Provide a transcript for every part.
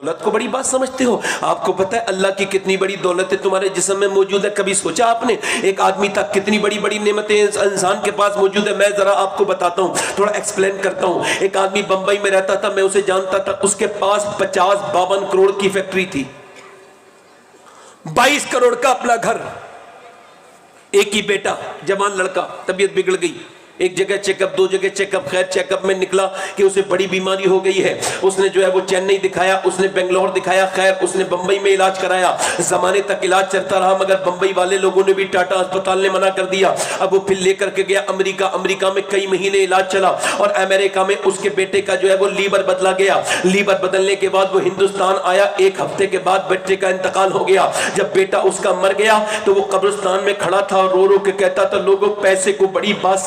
دولت کو بڑی بات سمجھتے ہو؟ آپ کو پتہ ہے اللہ کی کتنی بڑی دولت ہے تمہارے جسم میں موجود ہے؟ کبھی سوچا آپ نے ایک آدمی تک کتنی بڑی بڑی نعمتیں انسان کے پاس موجود ہے؟ میں ذرا آپ کو بتاتا ہوں، تھوڑا ایکسپلین کرتا ہوں۔ ایک آدمی بمبئی میں رہتا تھا، میں اسے جانتا تھا، اس کے پاس 50-52 کروڑ کی فیکٹری تھی، 22 کروڑ کا اپنا گھر، ایک ہی بیٹا، جوان لڑکا، طبیعت بگڑ گئی، ایک جگہ چیک اپ، 2 جگہ چیک اپ، خیر چیک اپ میں نکلا کہ اسے بڑی بیماری ہو گئی ہے۔ اس نے جو ہے وہ چنئی دکھایا، اس نے بنگلور دکھایا، خیر اس نے بمبئی میں علاج کرایا، زمانے تک علاج چلتا رہا، مگر بمبئی والے لوگوں نے بھی، ٹاٹا اسپتال نے منع کر دیا۔ اب وہ پھر لے کر کے گیا امریکہ، امریکہ میں کئی مہینے علاج چلا، اور امریکہ میں اس کے بیٹے کا جو ہے وہ لیور بدلا گیا۔ لیور بدلنے کے بعد وہ ہندوستان آیا، 1 ہفتے کے بعد بیٹے کا انتقال ہو گیا۔ جب بیٹا اس کا مر گیا تو وہ قبرستان میں کھڑا تھا اور رو رو کے کہتا تھا، لوگوں پیسے کو بڑی بات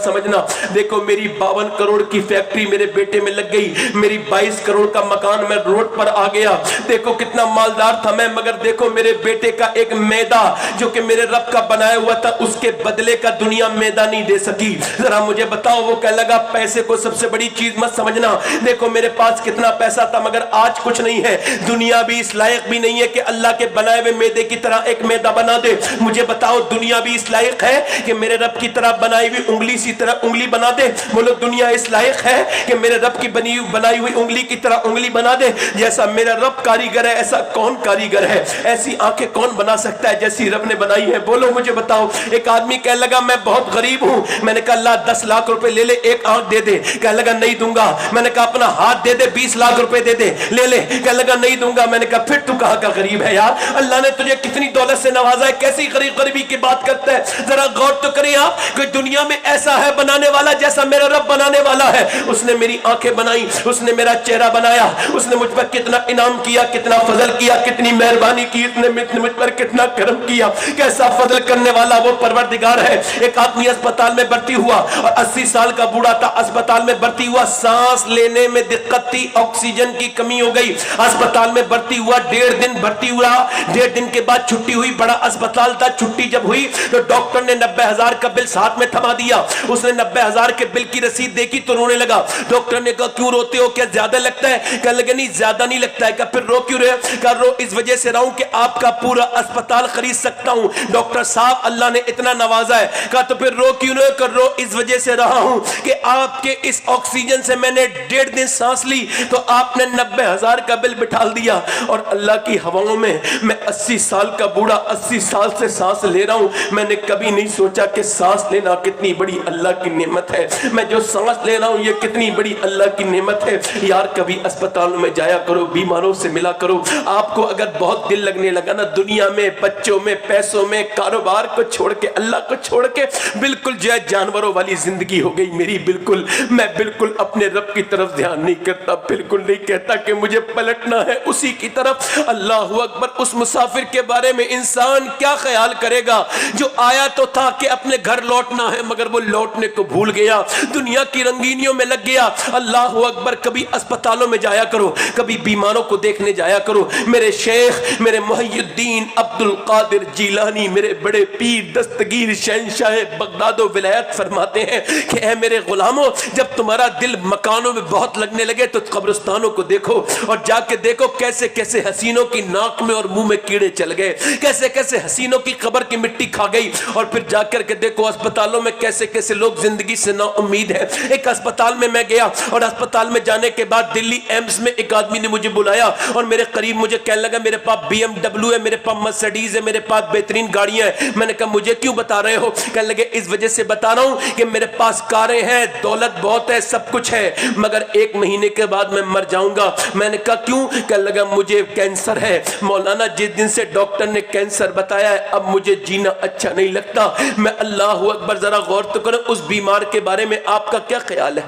سمجھنا، دیکھو میری 52 کروڑ کی فیکٹری میرے بیٹے میں لگ گئی، میری 22 کروڑ کا مکان میں روڈ پر آ گیا، دیکھو کتنا مالدار تھا میں، مگر دیکھو میرے بیٹے کا ایک میدہ جو کہ میرے رب کا بنایا ہوا تھا، اس کے بدلے کا دنیا میدہ نہیں دے سکی۔ ذرا مجھے بتاؤ، وہ کہنے لگا پیسے کو سب سے بڑی چیز مت سمجھنا، دیکھو میرے پاس کتنا پیسہ تھا مگر آج کچھ نہیں ہے، دنیا بھی اس لائق بھی نہیں ہے کہ اللہ کے بنائے ہوئے میدے کی طرح ایک میدہ بنا دے۔ مجھے بتاؤ دنیا بھی اس لائق ہے کہ میرے رب کی طرح بنائی ہوئی انگلی سی طرح انگلی بنا دے؟ بولو دنیا اس لائق ہے کہ میرے رب کی بنائی ہوئی انگلی کی طرح انگلی بنا دے؟ جیسا میرا رب کاریگر ہے ایسا کون کاریگر ہے؟ ایسی آنکھیں کون بنا سکتا ہے جیسی رب نے بنائی ہے؟ بولو مجھے بتاؤ۔ ایک آدمی کہنے لگا میں بہت غریب ہوں، میں نے کہا اللہ 10 لاکھ روپے لے لے، ایک آنکھ دے دے۔ کہنے لگا نہیں دوں گا۔ میں نے کہا اپنا ہاتھ دے دے، 20 لاکھ روپے دے دے، لے لے۔ کہنے لگا نہیں دوں گا۔ میں نے کہا پھر تو کہاں کا غریب ہے یار، اللہ نے تجھے کتنی دولت سے نوازا ہے، کیسی غریبی کی بات کرتا ہے؟ ذرا غور تو کریں آپ کہ دنیا میں ایسا ہے بنانے والا جیسا میرا رب بنانے والا ہے۔ اس نے میری آنکھیں بنائی، اس نے میرا چہرہ بنایا، اس نے مجھ پر کتنا انعام کیا، کتنا فضل کیا، کتنی مہربانی کی، اس نے مجھ پر کتنا کرم کیا، کیسا فضل کرنے والا وہ پروردگار ہے۔ ایک آدمی اسپتال میں بھرتی ہوا اور 80 سال کا بوڑھا تھا، اسپتال میں بھرتی ہوا، سانس لینے میں دقت تھی، آکسیجن کی کمی ہو گئی، اسپتال میں بھرتی ہوا، 1.5 دن بھرتی ہوا، 1.5 دن کے بعد چھٹی ہوئی، بڑا اسپتال تھا، چھٹی جب ہوئی تو ڈاکٹر نے 90,000 کا بل ساتھ میں تھما دیا۔ اس نے 90,000 کے بل کی رسید دیکھی تو رونے لگا۔ ڈاکٹر نے کہا کیوں روتے ہو، کیا زیادہ لگتا ہے؟ کہنے لگے نہیں زیادہ نہیں لگتا ہے۔ کہا پھر رو کیوں رہے؟ کہا رو اس وجہ سے رہا ہوں کہ آپ کا پورا اسپتال خرید سکتا ہوں۔ ڈاکٹر صاحب اللہ نے اتنا نوازا ہے۔ کہا تو پھر رو کیوں رہے؟ کہا رو اس وجہ سے رہا ہوں کہ آپ کے اس آکسیجن سے میں نے 1.5 دن سانس لی تو آپ نے 90,000 کا بل بٹھال دیا، اور اللہ کی ہواؤں میں میں 80 سال کا بوڑھا 80 سال سے سانس لے رہا ہوں۔ میں نے کبھی نہیں سوچا کہ سانس لینا کتنی بڑی اللہ کی نعمت ہے، میں جو سانس لے رہا ہوں یہ کتنی بڑی اللہ کی نعمت ہے۔ یار کبھی اسپتالوں میں جایا کرو، بیماروں سے ملا کرو۔ آپ کو اگر بہت دل لگنے لگا نا دنیا میں، بچوں میں، پیسوں میں، کاروبار کو چھوڑ کے، اللہ کو چھوڑ کے، بالکل جو ہے جانوروں والی زندگی ہو گئی میری، بالکل میں بالکل اپنے رب کی طرف دھیان نہیں کرتا، بالکل نہیں کہتا کہ مجھے پلٹنا ہے اسی کی طرف۔ اللہ اکبر۔ اس مسافر کے بارے میں انسان کیا خیال کرے گا جو آیا تو تھا کہ اپنے گھر لوٹنا ہے مگر وہ لوٹنے کو بھول گیا، دنیا کی رنگینیوں میں لگ گیا۔ اللہ اکبر۔ کبھی اسپتالوں میں جایا کرو، کبھی بیماروں کو دیکھنے جایا کرو۔ میرے شیخ میرے محی الدین عبد القادر جیلانی، میرے بڑے پیر دستگیر شہنشاہ بغداد و ولایت فرماتے ہیں کہ اے میرے غلاموں، جب تمہارا دل مکانوں میں بہت لگنے لگے تو قبرستانوں کو دیکھو اور جا کے دیکھو کیسے کیسے حسینوں کی ناک میں اور منہ میں کیڑے چل گئے، کیسے کیسے حسینوں کی قبر کی مٹی کھا گئی، اور پھر جا کر کے دیکھو اسپتالوں میں کیسے کیسے لوگ زندگی سے نا امید ہے۔ ایک اسپتال میں گیا اور اسپتال میں جانے کے بعد دلی ایمز میں ایک آدمی نے مجھے بلایا اور میرے قریب مجھے کہنے لگا میرے پاس BMW ہے، میرے پاس مرسیڈیز ہے، میرے پاس بہترین گاڑیاں ہیں۔ میں نے کہا مجھے کیوں بتا رہے ہو؟ کہنے لگے اس وجہ سے بتا رہا ہوں کہ میرے پاس کاریں ہیں، دولت بہت ہے، سب کچھ ہے، مگر 1 مہینے کے بعد میں مر جاؤں گا۔ میں نے کہا کیوں؟ کہنے لگا مجھے کینسر ہے مولانا، جس دن سے ڈاکٹر نے کینسر بتایا ہے اب مجھے جینا اچھا نہیں لگتا۔ میں اللہ اکبر، ذرا غور تو کریں اس بیمار کے بارے میں آپ کا کیا خیال ہے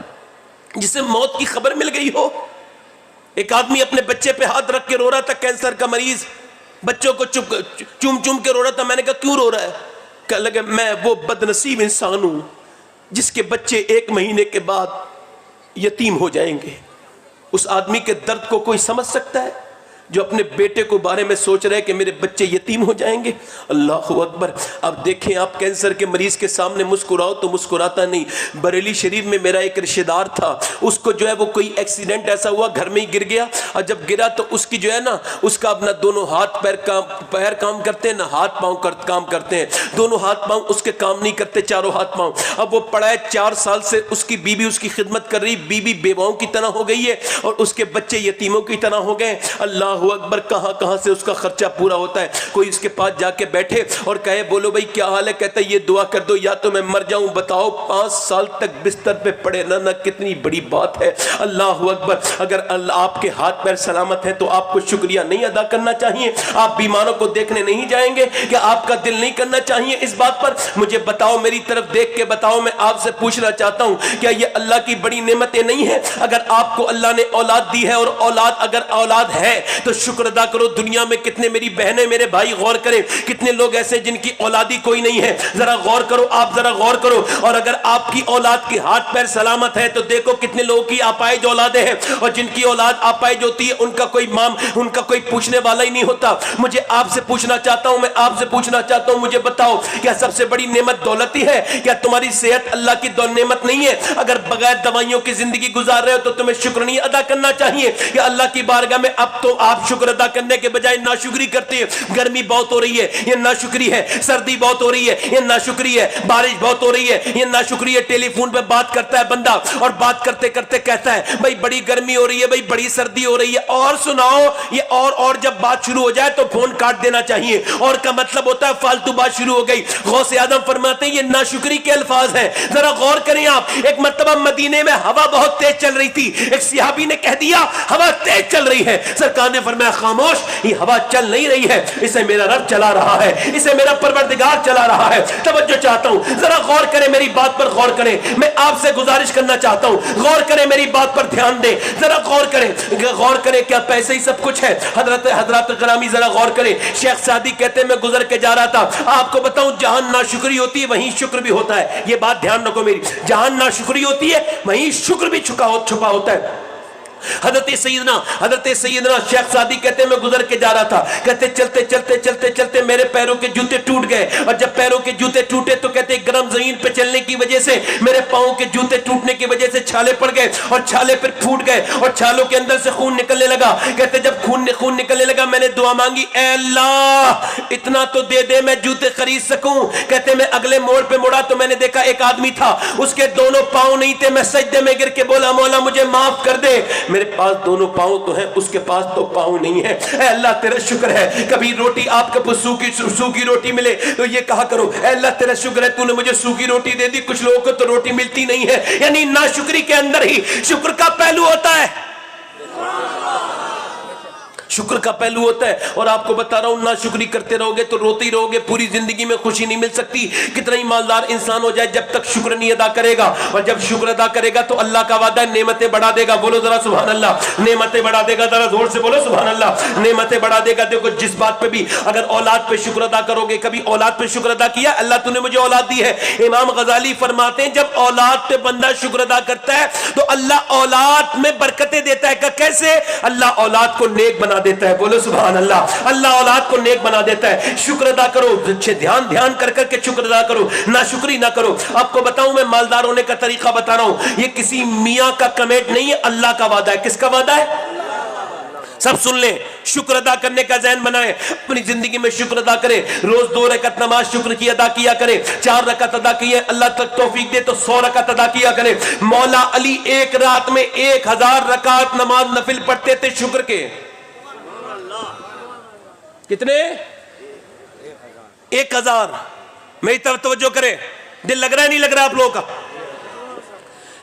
جسے موت کی خبر مل گئی ہو؟ ایک آدمی اپنے بچے پہ ہاتھ رکھ کے رو رہا تھا، کینسر کا مریض، بچوں کو چوم چوم کے رو رہا تھا۔ میں نے کہا کیوں رو رہا ہے؟ کہنے لگا میں وہ بدنصیب انسان ہوں جس کے بچے 1 مہینے کے بعد یتیم ہو جائیں گے۔ اس آدمی کے درد کو کوئی سمجھ سکتا ہے؟ جو اپنے بیٹے کو بارے میں سوچ رہے کہ میرے بچے یتیم ہو جائیں گے. اللہ اکبر. اب دیکھیں آپ کینسر کے مریض کے سامنے مسکراؤ تو مسکراتا نہیں. بریلی شریف میں میرا ایک رشتہ دار تھا, اس کو جو ہے وہ کوئی ایکسیڈنٹ ایسا ہوا, گھر میں ہی گر گیا, اور جب گرا تو اس کی جو ہے نا, اس کا اپنا دونوں ہاتھ پیر کام کرتے ہیں, نہ ہاتھ پاؤں کام کرتے ہیں, دونوں ہاتھ پاؤں اس کے کام نہیں کرتے, چاروں ہاتھ پاؤں. اب وہ پڑا ہے 4 سال سے, اس کی بیوی اس کی خدمت کر رہی, بیوی بیواؤں کی طرح ہو گئی ہے اور اس کے بچے یتیموں کی طرح ہو گئے. اللہ اکبر. کہاں سے اس کا خرچہ پورا ہوتا ہے. کوئی اس کے پاس جا کے بیٹھے اور کہے بولو بھائی کیا حال ہے, کہتا ہے یہ دعا کر دو یا تو میں مر جاؤں. بتاؤ 5 سال تک بستر پہ پڑے نہ کتنی بڑی بات ہے. اللہ اکبر. اگر اللہ آپ کے ہاتھ پیر سلامت ہیں تو آپ کو شکریہ نہیں ادا کرنا چاہیے؟ آپ بیماروں کو دیکھنے نہیں جائیں گے؟ کہ آپ کا دل نہیں کرنا چاہیے اس بات پر؟ مجھے بتاؤ, میری طرف دیکھ کے بتاؤ. میں آپ سے پوچھنا چاہتا ہوں, کیا یہ اللہ کی بڑی نعمتیں نہیں ہیں؟ اگر آپ کو اللہ نے اولاد دی ہے, اور اگر اولاد ہے تو شکر ادا کرو. دنیا میں کتنے میری بہنیں میرے بھائی غور کریں, کتنے لوگ ایسے جن کی اولادی کوئی نہیں ہے. ذرا غور کرو, آپ ذرا غور کرو. اور اگر آپ کی اولاد کے ہاتھ پیر سلامت ہے تو دیکھو کتنے لوگوں کی آپائج اولادیں ہیں, اور جن کی اولاد آپائج ہوتی ہے ان کا کوئی پوچھنے والا ہی نہیں ہوتا. مجھے آپ سے پوچھنا چاہتا ہوں, میں آپ سے پوچھنا چاہتا ہوں, مجھے بتاؤ کیا سب سے بڑی نعمت دولت ہی ہے؟ کیا تمہاری صحت اللہ کی نعمت نہیں ہے؟ اگر بغیر دوائیوں کی زندگی گزار رہے ہو تو تمہیں شکر نہیں ادا کرنا چاہیے کہ اللہ کی بارگاہ میں؟ اب تو آپ شکر ادا کرنے کے بجائے ناشکری کرتے ہیں. گرمی بہت ہو رہی ہے, یہ ناشکری ہے. سردی بہت ہو رہی ہے, یہ ناشکری ہے. بارش بہت ہو رہی ہے, یہ ناشکری ہے. ٹیلی فون پہ بات کرتا ہے بندہ, اور بات کرتے کرتے کہتا ہے بھائی بڑی گرمی ہو رہی ہے, بھائی بڑی سردی ہو رہی ہے. اور سناؤ, یہ اور جب بات شروع ہو جائے تو فون کاٹ دینا چاہیے. اور کا مطلب ہوتا ہے فالتو بات شروع ہو گئی. غوث اعظم فرماتے ہیں یہ ناشکری کے الفاظ ہیں. ذرا غور کریں آپ. ایک مرتبہ مدینے میں ہوا بہت تیز چل رہی تھی. ایک صحابی نے کہہ دیا ہوا تیز چل رہی ہے. سرکار نے فرمایا خاموش, یہ ہوا چل نہیں رہی ہے, اسے میرا رب چلا رہا ہے, اسے میرا پروردگار چلا رہا ہے. توجہ چاہتا ہوں, ذرا غور کریں, میری بات پر غور کریں. میں آپ سے گزارش کرنا چاہتا ہوں, غور کریں, میری بات پر دھیان دیں. ذرا غور کریں, کیا پیسے ہی سب کچھ ہے؟ حضرات گرامی ذرا غور کریں. شیخ سعدی کہتے ہیں میں گزر کے جا رہا تھا, آپ کو بتاؤں جہاں ناشکری ہوتی ہے وہیں شکر بھی ہوتا ہے. یہ بات دھیان رکھو میری, جہاں ناشکری ہوتی ہے وہیں شکر بھی چھپا ہوتا ہے. حضرت سیدنا شیخ سعدی کہتے ہیں میں گزر کے جا رہا تھا, کہتے چلتے میرے پیروں کے جوتے ٹوٹ گئے. اور جب پیروں کے جوتے ٹوٹے تو کہتے گرم زمین پہ چلنے کی وجہ سے میرے پاؤں کے جوتے ٹوٹنے کی وجہ سے چھالے پڑ گئے, اور چھالے پھر پھوٹ گئے, اور چھالوں کے اندر سے خون نکلنے لگا. کہتے جب خون نکلنے لگا میں نے دعا مانگی, اے اللہ اتنا تو دے دے میں جوتے خرید سکوں. کہتے میں اگلے موڑ پہ مڑا تو میں نے دیکھا ایک آدمی تھا, اس کے دونوں پاؤں نہیں تھے. میں سجدے میں گر کے بولا مولا مجھے معاف کر دے, میرے پاس دونوں پاؤں تو ہیں, اس کے پاس تو پاؤں نہیں ہے. اے اللہ تیرا شکر ہے. کبھی روٹی آپ کو سوکھی روٹی ملے تو یہ کہا کرو اے اللہ تیرا شکر ہے تو نے مجھے سوکھی روٹی دے دی. کچھ لوگوں کو تو روٹی ملتی نہیں ہے. یعنی ناشکری کے اندر ہی شکر کا پہلو ہوتا ہے, شکر کا پہلو ہوتا ہے. اور آپ کو بتا رہا ہوں ناشکری کرتے رہو گے تو روتے ہی رہو گے, پوری زندگی میں خوشی نہیں مل سکتی. کتنا ہی مالدار انسان ہو جائے جب تک شکر نہیں ادا کرے گا, اور جب شکر ادا کرے گا تو اللہ کا وعدہ ہے نعمتیں بڑھا دے گا. بولو ذرا سبحان اللہ. نعمتیں بڑھا دے گا, ذرا زور سے بولو سبحان اللہ. نعمتیں بڑھا دے گا. دیکھو جس بات پہ بھی اگر اولاد پہ شکر ادا کرو گے, کبھی اولاد پہ شکر ادا کیا, اللہ تو نے مجھے اولاد دی ہے. امام غزالی فرماتے ہیں جب اولاد پہ بندہ شکر ادا کرتا ہے تو اللہ اولاد میں برکتیں دیتا ہے. کیسے؟ اللہ اولاد کو نیک بنا دیتا ہے. بولو سبحان اللہ. اللہ اولاد کو نیک بنا دیتا ہے. شکر ادا کرو, اچھے دھیان کر کے شکر ادا کرو, ناشکری نہ کرو. آپ کو بتاؤں میں مالدار ہونے کا طریقہ بتا رہا ہوں, یہ کسی میاں کا کمیٹ نہیں ہے, اللہ کا وعدہ ہے. کس کا وعدہ ہے؟ سب سن لیں, شکر ادا کرنے کا ذہن بنائیں, اپنی زندگی میں شکر ادا کریں. روز 2 رکعت نماز شکر کی ادا کیا کریں. 4 رکعت ادا کیے, اللہ تک توفیق دے تو 100 رکعت ادا کیا کریں. مولا علی ایک رات میں 1000 رکعت نماز نفل پڑھتے تھے شکر کے. کتنے؟ 1000. میری طرف توجہ کریں, دل لگ رہا ہے نہیں لگ رہا آپ لوگوں کا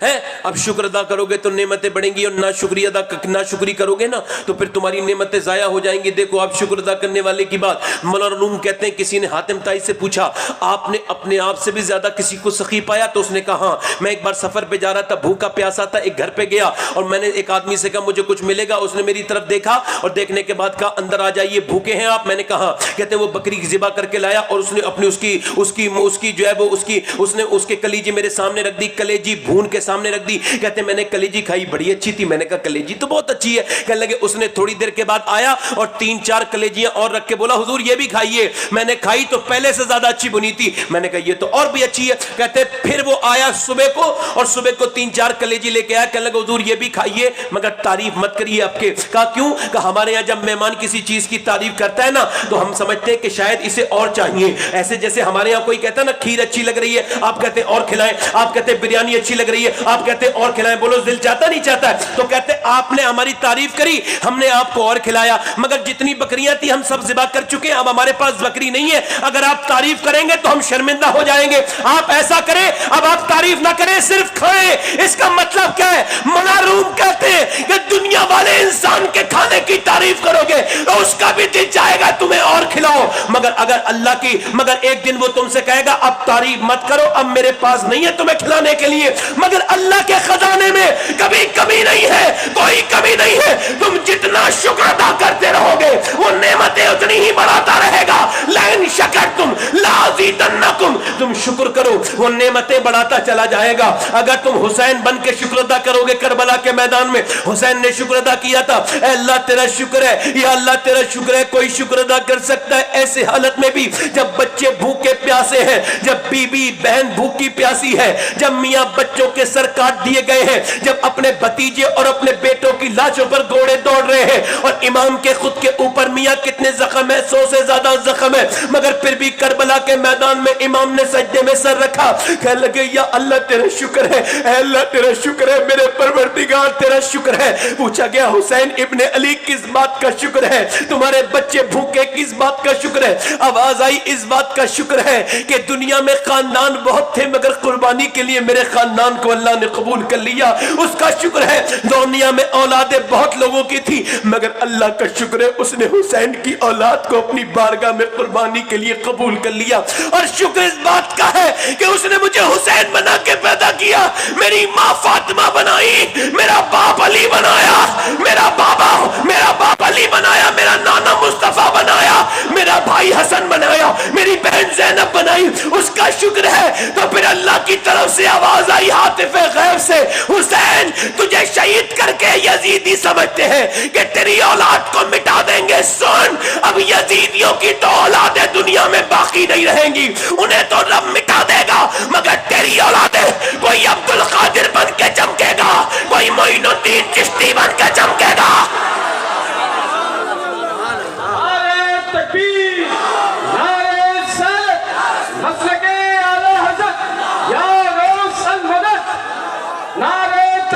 ہے؟ اب شکر ادا کرو گے تو نعمتیں بڑھیں گی, اور ناشکری کرو گے نا تو پھر تمہاری نعمتیں ضائع ہو جائیں گی. دیکھو آپ شکر ادا کرنے والے کی بات, مولانا روم کہتے ہیں کسی نے حاتم طائی سے پوچھا آپ نے اپنے آپ سے بھی زیادہ کسی کو سخی پایا؟ تو اس نے کہا ہاں, میں ایک بار سفر پہ جا رہا تھا, بھوکا پیاسا تھا, ایک گھر پہ گیا اور میں نے ایک آدمی سے کہا مجھے کچھ ملے گا. اس نے میری طرف دیکھا اور دیکھنے کے بعد کہا اندر آ جائیے, بھوکے ہیں آپ؟ میں نے کہا. کہتے وہ بکری ذبح کر کے لایا اور اس نے اپنی اس کی جو ہے وہ اس نے اس کے کلیجی میرے سامنے رکھ دی, کلیجی بھون کے ساتھ سامنے رکھ دی. کہتے میں نے کلیجی کھائی, بڑی اچھی تھی. میں نے کہا کلیجی تو بہت اچھی ہے. کہنے لگے اس نے تھوڑی دیر کے بعد آیا اور 3-4 کلیجیاں اور رکھ کے بولا حضور یہ بھی کھائیے. میں نے کھائی تو پہلے سے زیادہ اچھی بنی تھی. میں نے کہا یہ تو اور بھی اچھی ہے. کہتے پھر وہ آیا صبح کو اور صبح کو 3-4 کلیجی لے کے آیا. کہنے لگا حضور یہ بھی کھائیے مگر تعریف مت کریے آپ کے. کہا کیوں؟ کہا ہمارے یہاں جب مہمان کسی چیز کی تعریف کرتا ہے نا تو ہم سمجھتے ہیں کہ شاید اسے اور چاہیے. ایسے جیسے ہمارے یہاں کوئی کہتا ہے نا کھیر اچھی لگ رہی ہے, آپ کہتے ہیں اور کھلائیں. آپ کہتے ہیں بریانی اچھی لگ رہی ہے, آپ کہتے ہیں اور کھلائیں. بولو دل چاہتا نہیں چاہتا ہے؟ تو کہتے آپ نے ہماری تعریف کری, ہم نے آپ کو اور کھلایا, مگر جتنی بکریاں تھی ہم سب ذبح کر چکے ہیں, اب ہمارے پاس بکری نہیں ہے. اگر آپ تعریف کریں گے تو ہم شرمندہ ہو جائیں گے. آپ ایسا کریں, اب آپ تعریف نہ کریں, صرف کھائیں. اس کا مطلب کیا ہے؟ مناروم کہتے ہیں کہ دنیا والے انسان کے کھانے کی تعریف کرو گے تو اس کا بھی دل چاہے گا تمہیں اور کھلاؤ. مگر اگر اللہ کی, مگر ایک دن وہ تم سے کہے گا اب تعریف مت کرو, اب میرے پاس نہیں ہے تمہیں کھلانے کے لیے. مگر اللہ کے خزانے میں کبھی کمی نہیں ہے, کوئی کمی نہیں ہے. تم جتنا شکر ادا کرتے رہو گے وہ نعمتیں اتنی ہی بڑھاتا رہے گا. لئن شکرتم لازیدنکم, تم شکر کرو وہ نعمتیں بڑھاتا چلا جائے گا. اگر تم حسین بن کے شکر ادا کرو گے, کربلا کے میدان میں حسین نے شکر ادا کیا تھا, اے اللہ تیرا شکر ہے, یا اللہ تیرا شکر ہے. کوئی شکر ادا کر سکتا ہے ایسے حالت میں بھی جب بچے بھوکے پیاسے ہیں, جب بیوی بہن بھوکی پیاسی ہے, جب میاں بچوں کے سر کاٹ دیے گئے ہیں, جب اپنے بھتیجے اور اپنے بیٹوں کی لاشوں پر گھوڑے دوڑ رہے ہیں, اور امام کے خود کے اوپر میاں کتنے زخم ہے, 100 سے زیادہ زخم ہے, مگر پھر بھی کربلا کے میدان میں امام نے سجدے میں سر رکھا. کہنے لگے یا اللہ تیرا شکر ہے, اے اللہ تیرا شکر ہے, میرے پروردگار تیرا شکر ہے. پوچھا گیا حسین ابن علی کس بات کا شکر ہے؟ تمہارے بچے بھوکے کس بات کا شکر ہے؟ آواز آئی اس بات کا شکر ہے کہ دنیا میں خاندان بہت تھے مگر قربانی کے لیے میرے خاندان کو اللہ نے قبول کر لیا. اس کا شکر ہے دنیا میں اولادیں بہت لوگوں کی تھی مگر اللہ کا شکر ہے اس نے حسین کی اولاد کو اپنی بارگاہ میں قربانی کے لیے قبول کر لیا. اور شکر اس بات کا ہے کہ اس نے مجھے حسین بنا کے پیدا کیا, میری ماں فاطمہ بنائی, میرا باپ علی بنایا, میرا باپ علی بنایا, میرا نانا مصطفیٰ بنایا, میرا بھائی حسن بنایا, میری بہن زینب بنائی. اس کا شکر ہے. تو پھر اللہ کی طرف سے آواز آئی ہاتف غیب سے, حسین تجھے شہید کر کے یزیدی سمجھتے ہیں کہ تیری اولاد کو مٹا دیں گے. سن, اب یزیدیوں کی تو اولادیں دنیا میں باقی نہیں رہیں گی, انہیں تو رب مٹا دے گا, مگر تیری اولادیں کوئی عبد القادر بن کے چمکے گا, کوئی معین الدین چشتی بن کے چمکے گا.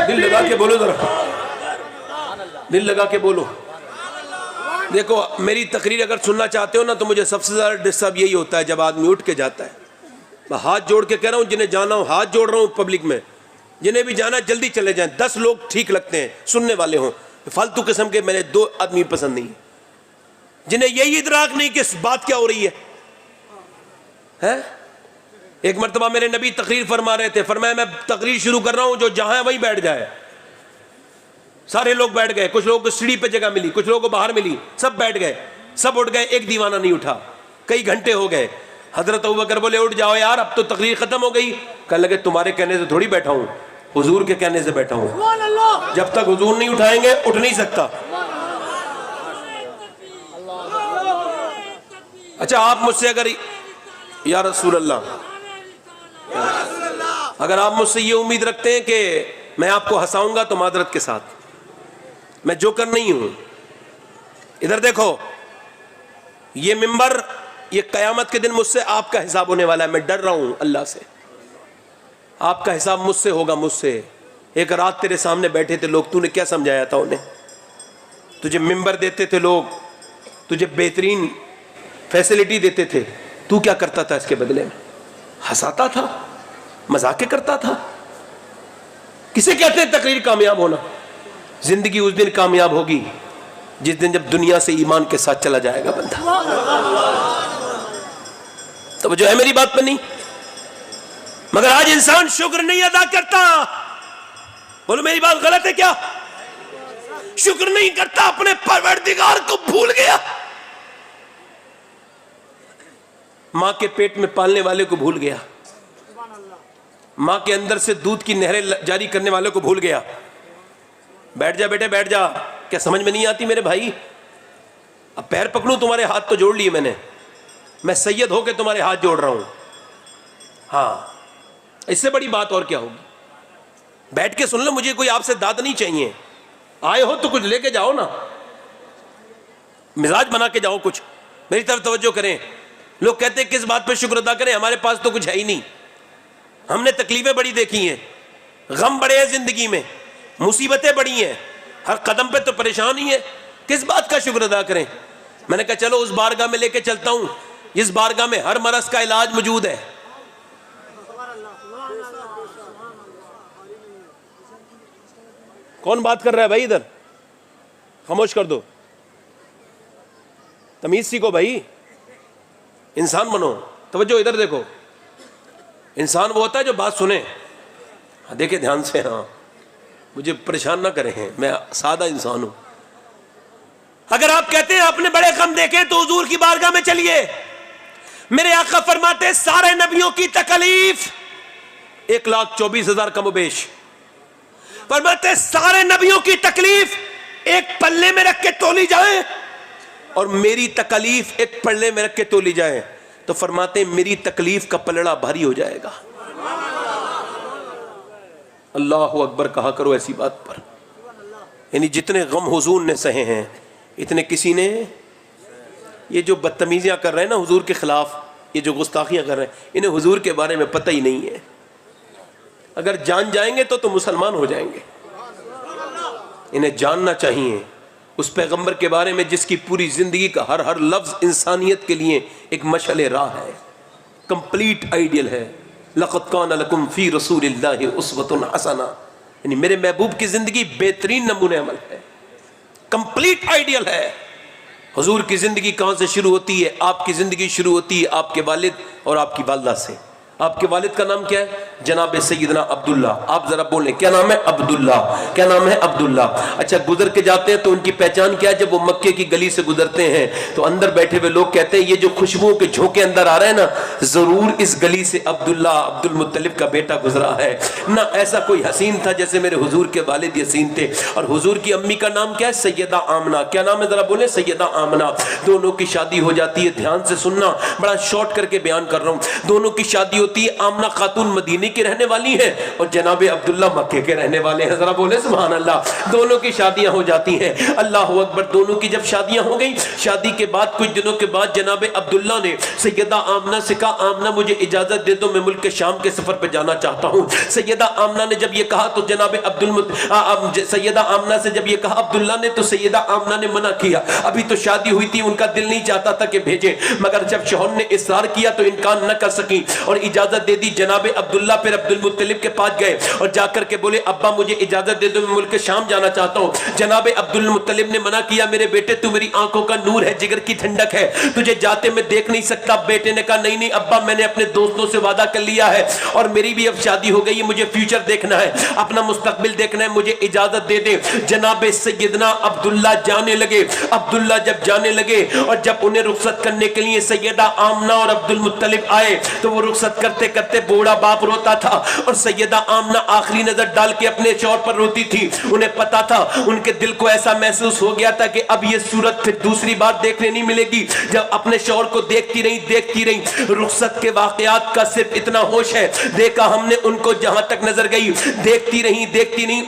دل لگا کے بولو ذرا, دل لگا کے بولو. دیکھو میری تقریر اگر سننا چاہتے ہو نا تو مجھے سب سے زیادہ ڈسٹرب یہی ہوتا ہے جب آدمی اٹھ کے جاتا ہے. میں ہاتھ جوڑ کے کہہ رہا ہوں, جنہیں جانا ہوں ہاتھ جوڑ رہا ہوں پبلک میں, جنہیں بھی جانا جلدی چلے جائیں. 10 لوگ ٹھیک لگتے ہیں سننے والے ہوں, فالتو قسم کے میرے 2 آدمی پسند نہیں ہیں جنہیں یہی ادراک نہیں کہ بات کیا ہو رہی ہے. ایک مرتبہ میرے نبی تقریر فرما رہے تھے, فرمایا میں تقریر شروع کر رہا ہوں, جو جہاں ہے وہیں بیٹھ جائے. سارے لوگ بیٹھ گئے, کچھ لوگوں کو سیڑھی پہ جگہ ملی, کچھ لوگوں کو باہر ملی, سب بیٹھ گئے, سب اٹھ گئے, ایک دیوانہ نہیں اٹھا. کئی گھنٹے ہو گئے. حضرت ابوبکر بولے اٹھ جاؤ یار اب تو تقریر ختم ہو گئی. کہنے لگے تمہارے کہنے سے تھوڑی بیٹھا ہوں, حضور کے کہنے سے بیٹھا ہوں. جب تک حضور نہیں اٹھائیں گے اٹھ نہیں سکتا. اچھا آپ مجھ سے اگر یا رسول اللہ, اگر آپ مجھ سے یہ امید رکھتے ہیں کہ میں آپ کو ہنساؤں گا تو معذرت کے ساتھ, میں جوکر نہیں ہوں. ادھر دیکھو, یہ منبر, یہ قیامت کے دن مجھ سے آپ کا حساب ہونے والا ہے. میں ڈر رہا ہوں اللہ سے, آپ کا حساب مجھ سے ہوگا, مجھ سے. ایک رات تیرے سامنے بیٹھے تھے لوگ, تو نے کیا سمجھایا تھا انہیں؟ تجھے منبر دیتے تھے لوگ, تجھے بہترین فیسلٹی دیتے تھے, تو کیا کرتا تھا اس کے بدلے میں؟ ہنساتا تھا, مذاق کرتا تھا. کسے کہتے ہیں تقریر کامیاب ہونا؟ زندگی اس دن کامیاب ہوگی جس دن جب دنیا سے ایمان کے ساتھ چلا جائے گا بندہ. توجہ ہے میری بات پہ نہیں؟ مگر آج انسان شکر نہیں ادا کرتا. بولو میری بات غلط ہے کیا؟ شکر نہیں کرتا, اپنے پروردگار کو بھول گیا, ماں کے پیٹ میں پالنے والے کو بھول گیا. ماں کے اندر سے دودھ کی نہریں جاری کرنے والوں کو بھول گیا. بیٹھ جا بیٹے بیٹھ جا. کیا سمجھ میں نہیں آتی میرے بھائی؟ اب پیر پکڑوں تمہارے ہاتھ تو جوڑ لیے میں سید ہو کے تمہارے ہاتھ جوڑ رہا ہوں. ہاں اس سے بڑی بات اور کیا ہوگی؟ بیٹھ کے سن لو, مجھے کوئی آپ سے داد نہیں چاہیے. آئے ہو تو کچھ لے کے جاؤ نا, مزاج بنا کے جاؤ کچھ. میری طرف توجہ کریں. لوگ کہتے ہیں کس بات پہ شکر ادا کریں, ہمارے پاس تو کچھ ہے ہی نہیں. ہم نے تکلیفیں بڑی دیکھی ہیں, غم بڑے ہیں زندگی میں, مصیبتیں بڑی ہیں, ہر قدم پہ تو پریشان ہی ہے. کس بات کا شکر ادا کریں؟ میں نے کہا چلو اس بارگاہ میں لے کے چلتا ہوں جس بارگاہ میں ہر مرض کا علاج موجود ہے. کون بات کر رہا ہے بھائی؟ ادھر خاموش کر دو, تمیز سیکھو بھائی, انسان بنو. توجہ ادھر دیکھو. انسان وہ ہوتا ہے جو بات سنے. دیکھیں دھیان سے, ہاں مجھے پریشان نہ کریں, میں سادہ انسان ہوں. اگر آپ کہتے ہیں آپ نے بڑے غم دیکھے تو حضور کی بارگاہ میں چلیے. میرے آقا فرماتے سارے نبیوں کی تکلیف 1,24,000 کم و بیش. فرماتے سارے نبیوں کی تکلیف ایک پلے میں رکھ کے تولی جائیں اور میری تکلیف ایک پلے میں رکھ کے تولی جائیں تو فرماتے میری تکلیف کا پلڑا بھاری ہو جائے گا. اللہ اکبر کہا کرو ایسی بات پر. یعنی جتنے غم حضور نے سہے ہیں اتنے کسی نے. یہ جو بدتمیزیاں کر رہے ہیں نا حضور کے خلاف, یہ جو گستاخیاں کر رہے ہیں, انہیں حضور کے بارے میں پتہ ہی نہیں ہے. اگر جان جائیں گے تو مسلمان ہو جائیں گے. انہیں جاننا چاہیے اس پیغمبر کے بارے میں جس کی پوری زندگی کا ہر لفظ انسانیت کے لیے ایک مشعل راہ ہے, کمپلیٹ آئیڈیل ہے. لقد کان لکم فی رسول اللہ اسوۃ حسنہ, یعنی میرے محبوب کی زندگی بہترین نمونہ عمل ہے, کمپلیٹ آئیڈیل ہے. حضور کی زندگی کہاں سے شروع ہوتی ہے؟ آپ کی زندگی شروع ہوتی ہے آپ کے والد اور آپ کی والدہ سے. آپ کے والد کا نام کیا ہے؟ جناب سیدنا عبداللہ. آپ ذرا بولیں کیا نام ہے؟ عبداللہ. کیا نام ہے؟ عبداللہ. اچھا گزر کے جاتے ہیں تو ان کی پہچان کیا ہے؟ جب وہ مکے کی گلی سے گزرتے ہیں تو اندر بیٹھے ہوئے لوگ کہتے ہیں یہ جو خوشبوؤں کے جھونکے اندر آ رہے ہیں نا, ضرور اس گلی سے عبداللہ عبد المطلب کا بیٹا گزرا ہے. نہ ایسا کوئی حسین تھا جیسے میرے حضور کے والد حسین تھے. اور حضور کی امی کا نام کیا ہے؟ سیدہ آمنہ. کیا نام ہے؟ ذرا بولیں. سیدہ آمنہ. دونوں کی شادی ہو جاتی ہے. دھیان سے سننا, بڑا شارٹ کر کے بیان کر رہا ہوں. دونوں کی شادی ہوتی ہے. آمنہ خاتون مدینے کی رہنے والی ہیں اور جناب عبداللہ مکے کے رہنے والے ہیں. ذرا بولے سبحان اللہ. دونوں کی شادیاں ہو جاتی ہیں. اللہ اکبر. دونوں کی جب شادیاں ہو گئیں, شادی کے بعد کچھ دنوں کے بعد جناب عبداللہ نے سیدہ آمنہ سے کہا آمنہ مجھے اجازت دے دو, میں ملک شام کے سفر پہ جانا چاہتا ہوں. سیدہ آمنہ نے جب یہ کہا تو جناب سیدہ آمنہ سے جب یہ کہا عبداللہ نے تو سیدہ آمنہ نے منع کیا. ابھی تو شادی ہوئی تھی, ان کا دل نہیں چاہتا تھا کہ بھیجیں, مگر جب شوہر نے اصرار کیا تو انکار نہ کر سکی اور اجازت دے دی. جناب عبداللہ پھر عبد المطلب کے پاس گئے اور جا کر کے بولے ابا مجھے اجازت دے دو, میں ملک شام جانا چاہتا ہوں. جناب عبد المطلب نے منع کیا, میرے بیٹے تو میری آنکھوں کا نور ہے, جگر کی ٹھنڈک ہے, تجھے جاتے میں دیکھ نہیں سکتا. بیٹے نے کہا نہیں نہیں ابا, میں نے اپنے دوستوں سے وعدہ کر لیا ہے اور میری بھی اب شادی ہو گئی ہے, مجھے فیوچر دیکھنا ہے, اپنا مستقبل دیکھنا ہے, مجھے اجازت دے دے. جناب سیدنا عبداللہ جانے لگے. عبداللہ جب جانے لگے اور جب انہیں رخصت کرنے کے لیے سیدہ آمنہ اور عبد المطلب آئے تو وہ رخصت کرتے کرتے بوڑھا باپ روتا تھا اور سیدہ آمنہ آخری نظر ڈال کے اپنے شوہر پر روتی تھی. انہیں پتا تھا, ان کے دل کو ایسا محسوس ہو گیا تھا کہ اب یہ صورت پھر دوسری بار دیکھنے نہیں ملے گی. جب اپنے شوہر کو دیکھتی رہی, رخصت کے واقعات کا صرف اتنا ہوش ہے, دیکھا ہم نے ان کو جہاں تک نظر گئی, دیکھتی رہی.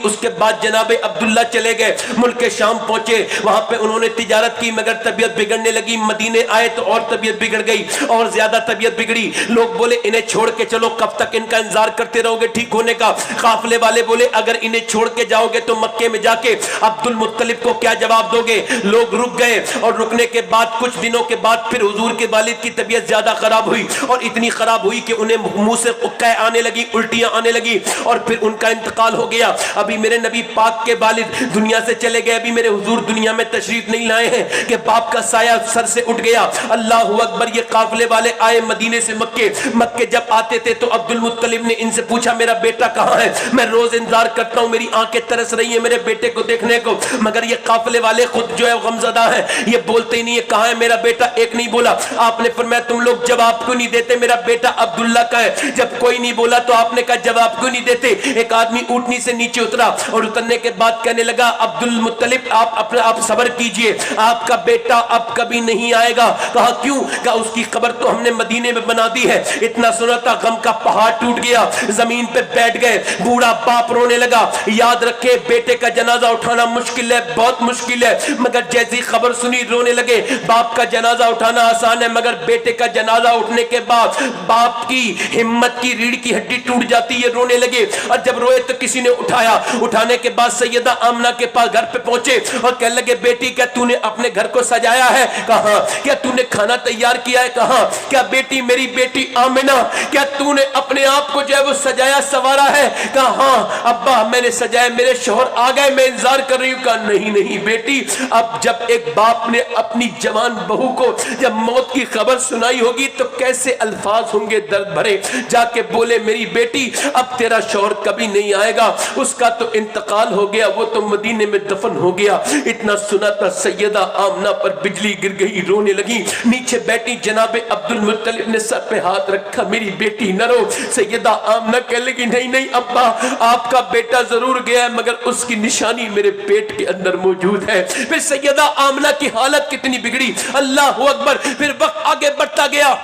اس کے بعد جناب عبداللہ چلے گئے, ملک شام پہنچے, وہاں پہ انہوں نے تجارت کی مگر طبیعت بگڑنے لگی. مدینے آئے تو اور طبیعت بگڑ گئی, اور زیادہ طبیعت بگڑی. لوگ بولے انہیں چھوڑ کے چلو, کب تک ان کا انتظار کرتے رہو گے ٹھیک ہونے کا؟ قافلے والے بولے اگر انہیں چھوڑ کے جاؤ گے تو مکے میں جا کے عبد المطلب کو کیا جواب دو گے؟ لوگ رک گئے اور رکنے کے بعد کچھ دنوں کے بعد پھر حضور کے والد کی طبیعت زیادہ خراب ہوئی اور اتنی خراب ہوئی کہ انہیں منہ سے قے آنے لگی, الٹیاں آنے لگی اور پھر ان کا انتقال ہو گیا. ابھی میرے نبی پاک کے والد دنیا سے چلے گئے, ابھی میرے حضور دنیا میں تشریف نہیں لائے ہیں کہ باپ کا سایہ سر سے اٹھ گیا. اللہ اکبر. یہ قافلے والے آئے مدینے سے مکے. مکے جب جب آتے تھے تو عبد المطلب نے ان سے پوچھا میرا بیٹا کہاں ہے؟ میں روز انتظار کرتا ہوں، میری آنکھیں ترس رہی ہیں میرے بیٹے کو دیکھنے کو، مگر یہ قافلے والے خود جو ہے غمزدہ ہیں، یہ بولتے ہی نہیں ہے کہاں ہے میرا بیٹا، ایک نہیں بولا۔ آپ نے فرمایا تم لوگ جواب کیوں نہیں دیتے میرا بیٹا عبداللہ کا ہے؟ جب کوئی نہیں بولا تو آپ نے کہا جواب کیوں نہیں دیتے؟ ایک آدمی اونٹنی سے نیچے اترا اور اترنے کے بعد کہنے لگا عبد المطلب آپ صبر کیجئے، آپ کا بیٹا اب کبھی نہیں آئے گا۔ کہا کیوں؟ کہا اس کی قبر تو ہم نے مدینے میں بنا دی ہے۔ اتنا سنا تھا غم کا پہاڑ ٹوٹ گیا، زمین پہ بیٹھ گئے، بوڑھا باپ رونے لگا۔ یاد رکھے بیٹے کا جنازہ اٹھانا مشکل ہے، بہت مشکل ہے، مگر جیسی خبر سنی رونے لگے۔ باپ کا جنازہ اٹھانا آسان ہے مگر بیٹے کا جنازہ اٹھنے کے بعد باپ کی ہمت کی ریڑھ کی ہڈی ٹوٹ جاتی ہے، رونے لگے۔ اور جب روئے تو کسی نے اٹھایا، اٹھانے کے بعد سیدہ آمنہ کے پاس گھر پہ پہنچے اور کہنے لگے بیٹی کیا تو نے اپنے گھر کو سجایا ہے؟ کہاں؟ کیا تو نے کھانا تیار کیا ہے؟ کہاں؟ کیا بیٹی میری بیٹی آمنہ کیا تو نے اپنے آپ کو جو ہے وہ سجایا سوارا ہے؟ کہاں ابا میں نے سجایا، میرے شوہر آ گئے میں انتظار کر رہی ہوں۔ کہا نہیں نہیں بیٹی، اب جب ایک باپ نے اپنی جوان بہو کو جب موت کی خبر سنائی ہوگی تو کیسے الفاظ ہوں گے درد بھرے، جا کے بولے میری بیٹی اب تیرا شوہر کبھی نہیں آئے گا، اس کا تو انتقال ہو گیا، وہ تو مدینے میں دفن ہو گیا۔ اتنا سنا تھا سیدہ آمنہ پر بجلی گر گئی، رونے لگی۔ نیچے بیٹھی جناب عبد المطلب نے سر پہ ہاتھ رکھا، میری بیٹی نہ رو۔ سیدہ آمنہ کہنے لگی نہیں نہیں ابا آپ کا بیٹا ضرور گیا ہے مگر اس کی نشانی میرے پیٹ کے اندر موجود ہے۔ پھر سیدہ آمنہ کی حالت کتنی بگڑی، اللہ اکبر۔ پھر وقت آگے بڑھتا گیا،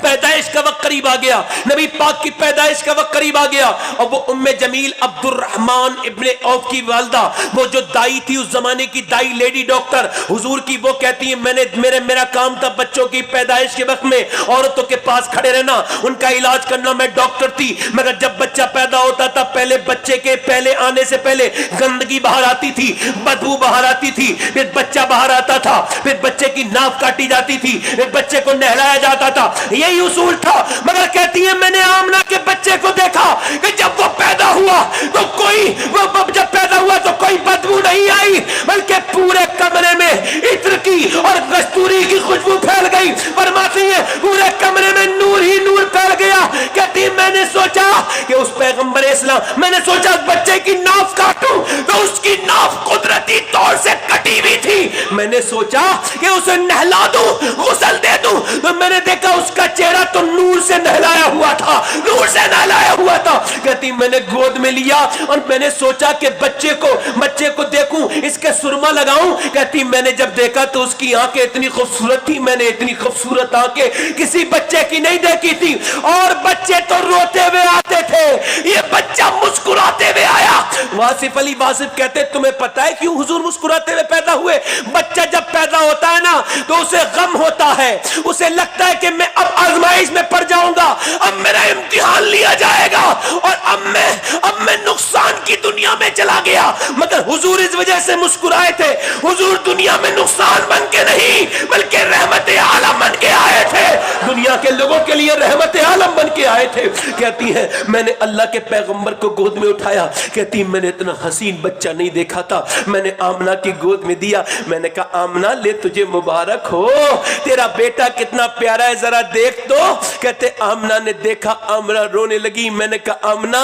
پیدائش کا وقت قریب آ گیا، نبی پاک کی پیدائش کا وقت قریب آ گیا، اور وہ ام جمیل عبد الرحمن ابن عوف کی والدہ، وہ جو دائی تھی اس زمانے کی دائی لیڈی ڈاکٹر حضور کی، وہ کہتی ہیں میرا کام تھا بچوں کی پیدائش کے وقت میں عورتوں کے پاس کھڑے رہنا، ان کا علاج کرنا، میں ڈاکٹر تھی، مگر جب بچہ پیدا ہوتا تھا پہلے بچے کے پہلے آنے سے پہلے گندگی باہر آتی تھی، بدبو باہر آتی تھی، پھر بچہ باہر آتا تھا، پھر بچے کی ناف کاٹی جاتی تھی، پھر بچے کو نہلایا جاتا تھا، یہی اصول تھا۔ مگر کہتی ہیں میں نے آمنہ کے بچے کو دیکھا کہ جب وہ پیدا ہوا تو جب پیدا ہوا تو کوئی بدبو نہیں آئی، بلکہ پورے کمرے میں عطر کی اور کستوری کی خوشبو پھیل گئی۔ فرماتی ہیں پورے کمرے میں نور ہی نور پھیل گیا۔ کہتی میں نے سوچا کہ اس پیغمبر اسلام، میں نے سوچا اس بچے کی ناف کاٹوں تو اس کی ناف قدرتی طور سے کٹی ہوئی تھی، میں نے سوچا کہ اسے نہلا دوں، غسل دے دوں، تو میں نے دیکھا اس کا چہرہ تو نور سے نہلایا ہوا تھا، نور سے نہلایا ہوا تھا۔ کہتی میں نے گود میں لیا اور میں نے سوچا کہ بچے کو دیکھوں، اس کے سرما لگاؤں۔ کہتی میں نے جب دیکھا تو اس کی آنکھیں اتنی خوبصورت تھی، میں نے اتنی خوبصورت آنکھیں کسی بچے کی نہیں دیکھی تھی، اور بچے تو روتے ہوئے آتے تھے، یہ بچہ مسکراتے ہوئے آیا۔ واصف علی واصف کہتے تمہیں پتہ ہے کیوں حضور مسکراتے ہوئے پیدا ہوئے؟ بچہ جب پیدا ہوتا ہے نا تو اسے غم ہوتا ہے، اسے لگتا ہے کہ میں اب آزمائش میں پڑ جاؤں گا، اب میرا امتحان لیا جائے گا، اور اب میں نقصان کی دنیا میں چلا گیا۔ مگر حضور اس وجہ سے مسکرائے تھے، حضور دنیا میں نقصان بن کے نہیں بلکہ رحمت عالم بن کے آئے تھے، دنیا کے لوگوں کے لیے رحمت عالم بن کے آئے تھے۔ کہتی ہیں میں نے اللہ کے پیغمبر کو گود میں اٹھایا، کہتی میں نے اتنا حسین بچہ نہیں دیکھا تھا، میں نے آمنہ کی گود میں دیا، میں نے کہا آمنہ لے تجھے مبارک ہو، تیرا بیٹا کتنا پیارا ہے ذرا دیکھ تو۔ کہتے آمنہ نے دیکھا، آمنہ رونے لگی۔ میں نے کہا آمنہ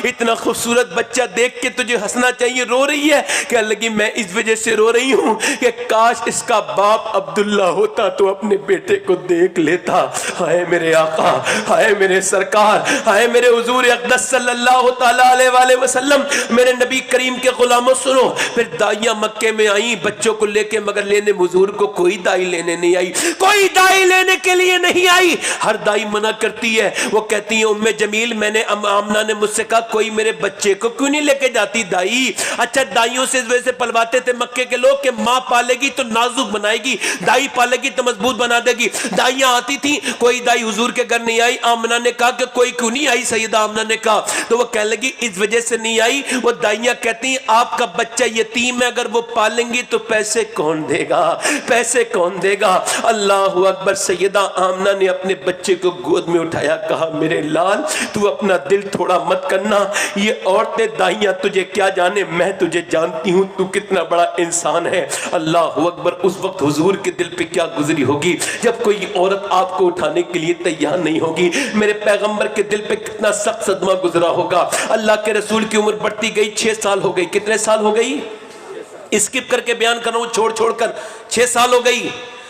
اتنا خوبصورت بچہ دیکھ کے تجھے ہنسنا چاہیے، رو رہی ہے؟ کہنے لگی میں اس وجہ سے رو رہی ہوں کہ کاش اس کا باپ عبداللہ ہوتا تو اپنے بیٹے کو دیکھ لیتا۔ ہائے میرے آقا، ہائے میرے سرکار، ہائے میرے حضور اقدس صلی اللہ تعالیٰ علیہ وآلہ وسلم، میرے نبی کریم کے غلاموں سنو۔ پھر دائیاں مکے میں آئیں بچوں کو لے کے، مگر لینے حضور کو کوئی دائی لینے نہیں آئی، کوئی دائی لینے کے لیے نہیں آئی۔ ہر دائی منع کرتی ہے، وہ کہتی ہیں ام جمیل میں نے آمنہ نے مجھ سے کہا کوئی میرے بچے کو کیوں نہیں لے کے جاتی دائی؟ اچھا دائیوں سے اس وجہ سے پلواتے تھے مکے کے لوگ کہ ماں پالے گی تو نازک بنائے گی، دائی پالے گی تو مضبوط بنا دے گی۔ دائیاں آتی تھی، کوئی دائی حضور کے گھر نہیں آئی۔ آمنہ نے کہا کہ کوئی کیوں نہیں آئی؟ سیدہ آمنہ نے کہا تو وہ کہنے لگی اس وجہ سے نہیں آئی، وہ دائیاں کہتی ہیں آپ کا بچہ یتیم ہے، اگر وہ پالیں گی تو پیسے کون دے گا، پیسے کون دے گا؟ اللہ اکبر۔ سیدہ آمنہ نے اپنے بچے کو گود میں اٹھایا، کہا میرے لال تو اپنا دل تھوڑا مت کرنا، یہ عورتیں دائیاں تجھے کیا جانے، میں تجھے جانتی ہوں تو کتنا بڑا انسان ہے۔ اللہ اکبر۔ اس وقت حضور کے دل پہ کیا گزری ہوگی جب کوئی عورت آپ کو اٹھانے کے لیے تیار نہیں ہوگی۔ میرے پیغمبر کے دل پہ کتنا سخت صدمہ گزرا ہوگا. اللہ کے رسول کی عمر بڑھتی گئی, 6 سال ہو گئی. کتنے سال ہو گئی؟ اسکپ کر کے بیان کر رہا ہوں, چھوڑ کر 6 سال ہو گئی.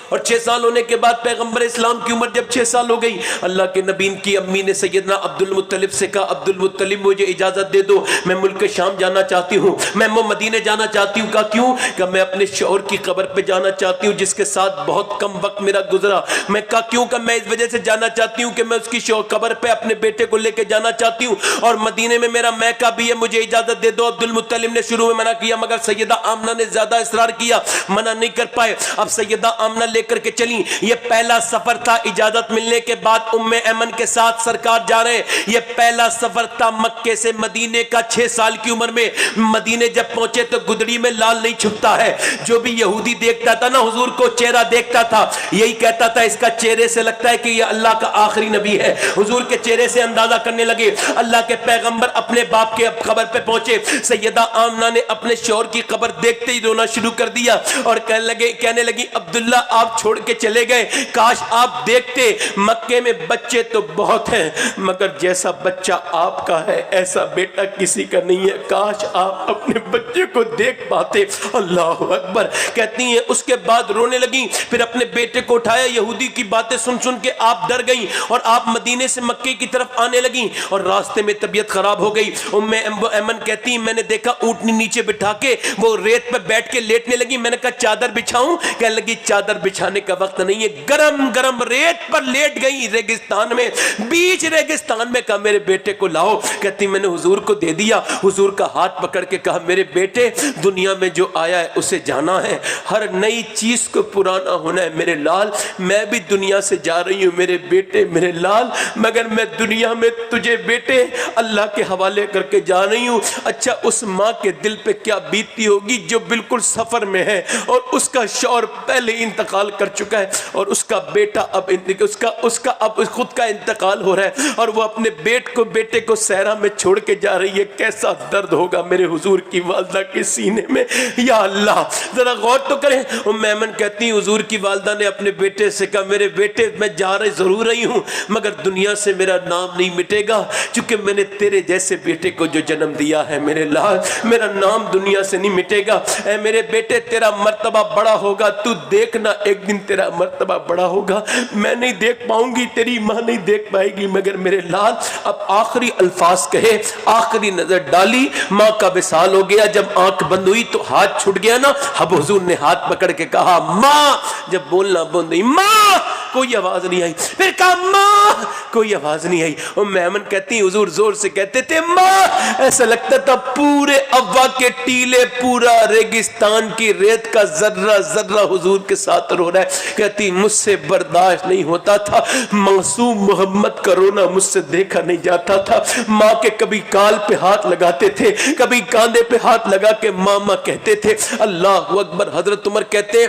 اور 6 سال ہونے کے بعد پیغمبر اسلام کی عمر جب 6 سال ہو گئی, اللہ کے نبی کی امی نے سیدنا عبد المطلب سے کہا, عبد المطلب مجھے اجازت دے دو, میں ملک شام جانا چاہتی ہوں, میں مدینے جانا چاہتی ہوں. کہا کیوں؟ کہ میں اپنے شوہر کی قبر پہ جانا چاہتی ہوں جس کے ساتھ بہت کم وقت میرا گزرا. میں کہا کیوں؟ کہ میں اس وجہ سے جانا چاہتی ہوں کہ میں اس کی قبر پہ اپنے بیٹے کو لے کے جانا چاہتی ہوں, اور مدینے میں میرا میکہ بھی ہے, مجھے اجازت دے دو. عبد المطلب نے شروع میں منع کیا, مگر سیدہ آمنہ نے زیادہ اصرار کیا, منع نہیں کر پائے. اب سیدہ آمنہ لے کر کے چلی. یہ پہلا سفر تھا اجازت ملنے کے بعد ام ایمن کے ساتھ سرکار جا رہے ہیں. یہ پہلا سفر تھا مکے سے مدینے کا 6 سال کی عمر میں. مدینے جب پہنچے تو گدڑی میں لال نہیں چھپتا ہے. جو بھی یہودی دیکھتا تھا نا حضور کو, چہرہ دیکھتا تھا, یہی کہتا تھا اس کا چہرے سے لگتا ہے کہ یہ اللہ کا آخری نبی ہے. حضور کے چہرے سے اندازہ کرنے لگے. اللہ کے پیغمبر اپنے باپ کے قبر پہ پہنچے. سیدہ آمنہ نے اپنے شوہر کی قبر دیکھتے ہی رونا شروع کر دیا اور کہنے لگی, عبداللہ آپ چھوڑ کے چلے گئے, کاش آپ دیکھتے. مکے میں بچے تو بہت ہیں مگر جیسا بچہ آپ کا ہے ایسا بیٹا کسی کا نہیں ہے. کاش آپ اپنے بچے کو دیکھ پاتے. اللہ اکبر. کہتی ہیں اس کے بعد رونے لگیں. پھر اپنے بیٹے کو اٹھایا. یہودی کی باتیں سن سن کے آپ ڈر گئیں اور آپ مدینے سے مکے کی طرف آنے لگیں اور راستے میں طبیعت خراب ہو گئی. ام ایمن کہتی ہیں میں نے دیکھا اونٹنی نیچے بٹھا کے وہ ریت پہ بیٹھ کے لیٹنے لگی. میں نے کہا چادر بچھاؤں؟ کہنے لگی چادر بچھانے کا وقت نہیں ہے. گرم گرم ریت پر لیٹ گئی ریگستان میں, بیچ ریگستان میں. کہا میرے بیٹے کو لاؤ. کہتی میں نے حضور کو دے دیا. حضور کا ہاتھ پکڑ کے کہا میرے بیٹے دنیا میں جو آیا ہے اسے جانا ہے, ہر نئی چیز کو پرانا ہونا ہے. میرے لال میں بھی دنیا سے جا رہی ہوں میرے بیٹے, میرے لال, مگر میں دنیا میں تجھے بیٹے اللہ کے حوالے کر کے جا رہی ہوں. اچھا اس ماں کے دل پہ کیا بیتتی ہوگی جو بالکل سفر میں ہے اور اس کا شوہر پہلے انتقال کر چکا ہے اور اس کا بیٹا اب اب خود کا انتقال ہو رہا ہے اور وہ اپنے بیٹے کو صحرا میں چھوڑ کے جا رہی ہے. کیسا درد ہوگا میرے حضور کی والدہ کے سینے میں. یا اللہ ذرا غور تو کریں. ام ایمن کہتی ہیں حضور کی والدہ نے اپنے بیٹے سے کہا میرے بیٹے میں جا ضرور رہی ہوں مگر دنیا سے میرا نام نہیں مٹے گا چونکہ میں نے تیرے جیسے بیٹے کو جو جنم دیا ہے میرے لال, میرا نام دنیا سے نہیں مٹے گا. اے میرے بیٹے تیرا مرتبہ بڑا ہوگا, تو دیکھنا ایک دن تیرا مرتبہ بڑا ہوگا. میں نہیں دیکھ پاؤں گی, تیری ماں نہیں دیکھ پائے گی, مگر میرے لال اب آخری الفاظ کہے, آخری نظر ڈالی. ماں کا وصال ہو گیا. جب آنکھ بند ہوئی تو ہاتھ چھوٹ گیا نا. اب حضور نے ہاتھ پکڑ کے کہا ماں. جب بولنا بند ہوئی ماں, کوئی آواز نہیں آئی. پھر کہا ماں, کوئی آواز نہیں آئی. ام ایمن کہتی حضور زور سے کہتے تھے ماں. ایسا لگتا تھا پورے ابا کے ٹیلے, پورا ریگستان کی ریت کا ذرہ ذرہ حضور کے ساتھ رو رہا ہے. کہتی مجھ سے برداشت نہیں ہوتا تھا, معصوم محمد کا رونا مجھ سے دیکھا نہیں جاتا تھا. ماں کے کبھی کال پہ ہاتھ لگاتے تھے, کبھی کاندھے پہ ہاتھ لگا کے ماما کہتے تھے. اللہ اکبر. حضرت عمر کہتے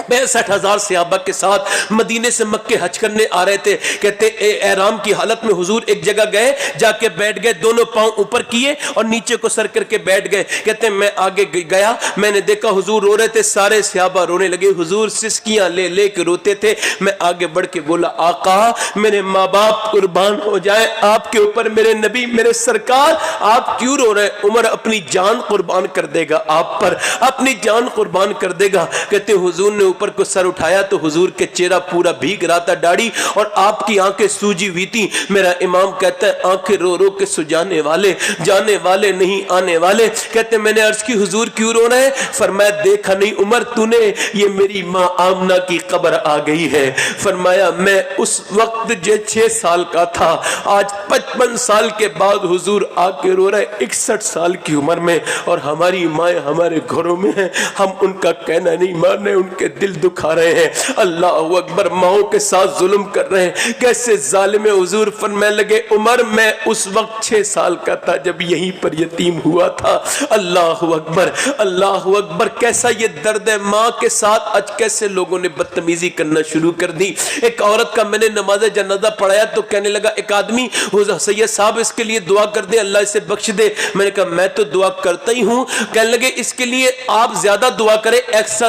65,000 صحابہ کے ساتھ مدینے سے مکے حج کرنے آ رہے تھے. کہتے احرام کی حالت میں حضور ایک جگہ گئے, جا کے بیٹھ گئے, دونوں پاؤں اوپر کیے اور نیچے کو سر کر کے بیٹھ گئے. کہتے میں آگے گیا, میں نے دیکھا حضور رو رہے تھے, سارے صحابہ رونے لگے. حضور سسکیاں لے لے کے روتے تھے. میں آگے بڑھ کے بولا آقا میرے ماں باپ قربان ہو جائیں آپ کے اوپر, میرے نبی میرے سرکار آپ کیوں رو رہے ہیں؟ عمر اپنی جان قربان کر دے گا آپ پر, اپنی جان قربان کر دے گا. کہتے حضور نے اوپر کو سر اٹھایا تو حضور کے چہرہ پورا بھیگ رہا تھا داڑھی, اور آپ کی آنکھیں سوجی ہوئی تھی. میرا امام کہتا ہے آنکھیں رو رو کے سجانے والے, جانے والے نہیں آنے والے. کہتے میں نے عرض کی حضور کیوں رو رہے ہیں؟ فرمایا دیکھا نہیں عمر تو نے, یہ میری ماں آمنہ کی قبر آ گئی ہے. فرمایا میں اس وقت جو 6 سال کا تھا, آج 55 سال کے بعد حضور آ کے رو رہے 61 سال کی عمر میں, اور ہماری مائیں ہمارے گھروں میں ہیں, ہم ان کا کہنا نہیں مان رہے, ان کے دل دکھا رہے ہیں. اللہ اکبر. ماؤں کے ساتھ ظلم کر رہے ہیں, کیسے ظالم. حضور فرمانے لگے عمر میں اس وقت 6 سال کا تھا جب یہیں پر یتیم ہوا تھا. اللہ اکبر, اللہ اکبر. کیسا یہ درد ہے ماں کے ساتھ. آج کیسے لوگوں نے بدتمیزی کرنا شروع کر دی. ایک عورت کا میں نے نماز جنازہ پڑھایا تو کہنے لگا ایک آدمی سید صاحب اس کے لیے دعا کر دے, اللہ اسے بخش دے. میں نے کہا میں تو دعا کرتا ہی ہوں. کہنے لگے اس کے لیے آپ زیادہ دعا کریں, ایکسٹرا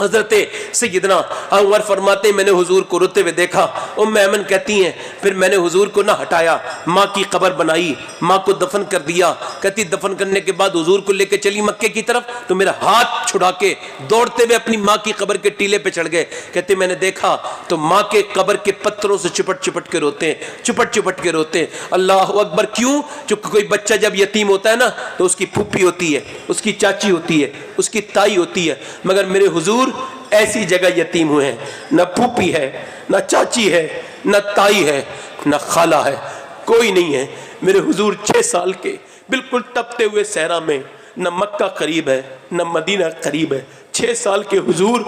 حضرت سیدنا عمر فرماتے ہیں میں نے حضور کو روتے ہوئے دیکھا. ایمن کہتی ہیں پھر میں نے حضور کو نہ ہٹایا, ماں کی قبر بنائی, ماں کو دفن کر دیا. کہتی دفن کرنے کے بعد حضور کو لے کے چلی مکے کی طرف تو میرا ہاتھ چھڑا کے دوڑتے ہوئے اپنی ماں کی قبر کے ٹیلے پہ چڑھ گئے. کہتے میں نے دیکھا تو ماں کے قبر کے پتھروں سے چپٹ چپٹ کے روتے ہیں, چپٹ چپٹ کے روتے ہیں. اللہ اکبر. کیوں؟ چونکہ کوئی بچہ جب یتیم ہوتا ہے نا تو اس کی پھوپھی ہوتی ہے, اس کی چاچی ہوتی ہے, اس کی تائی ہوتی ہے, مگر میرے حضور ایسی جگہ یتیم ہوئے ہیں, نہ پھوپھی ہے, نہ چاچی ہے, نہ تائی ہے, نہ خالہ ہے, کوئی نہیں ہے. میرے حضور 6 سال کے بالکل تپتے ہوئے صحرا میں, نہ مکہ قریب ہے نہ مدینہ قریب ہے, 6 سال کے حضور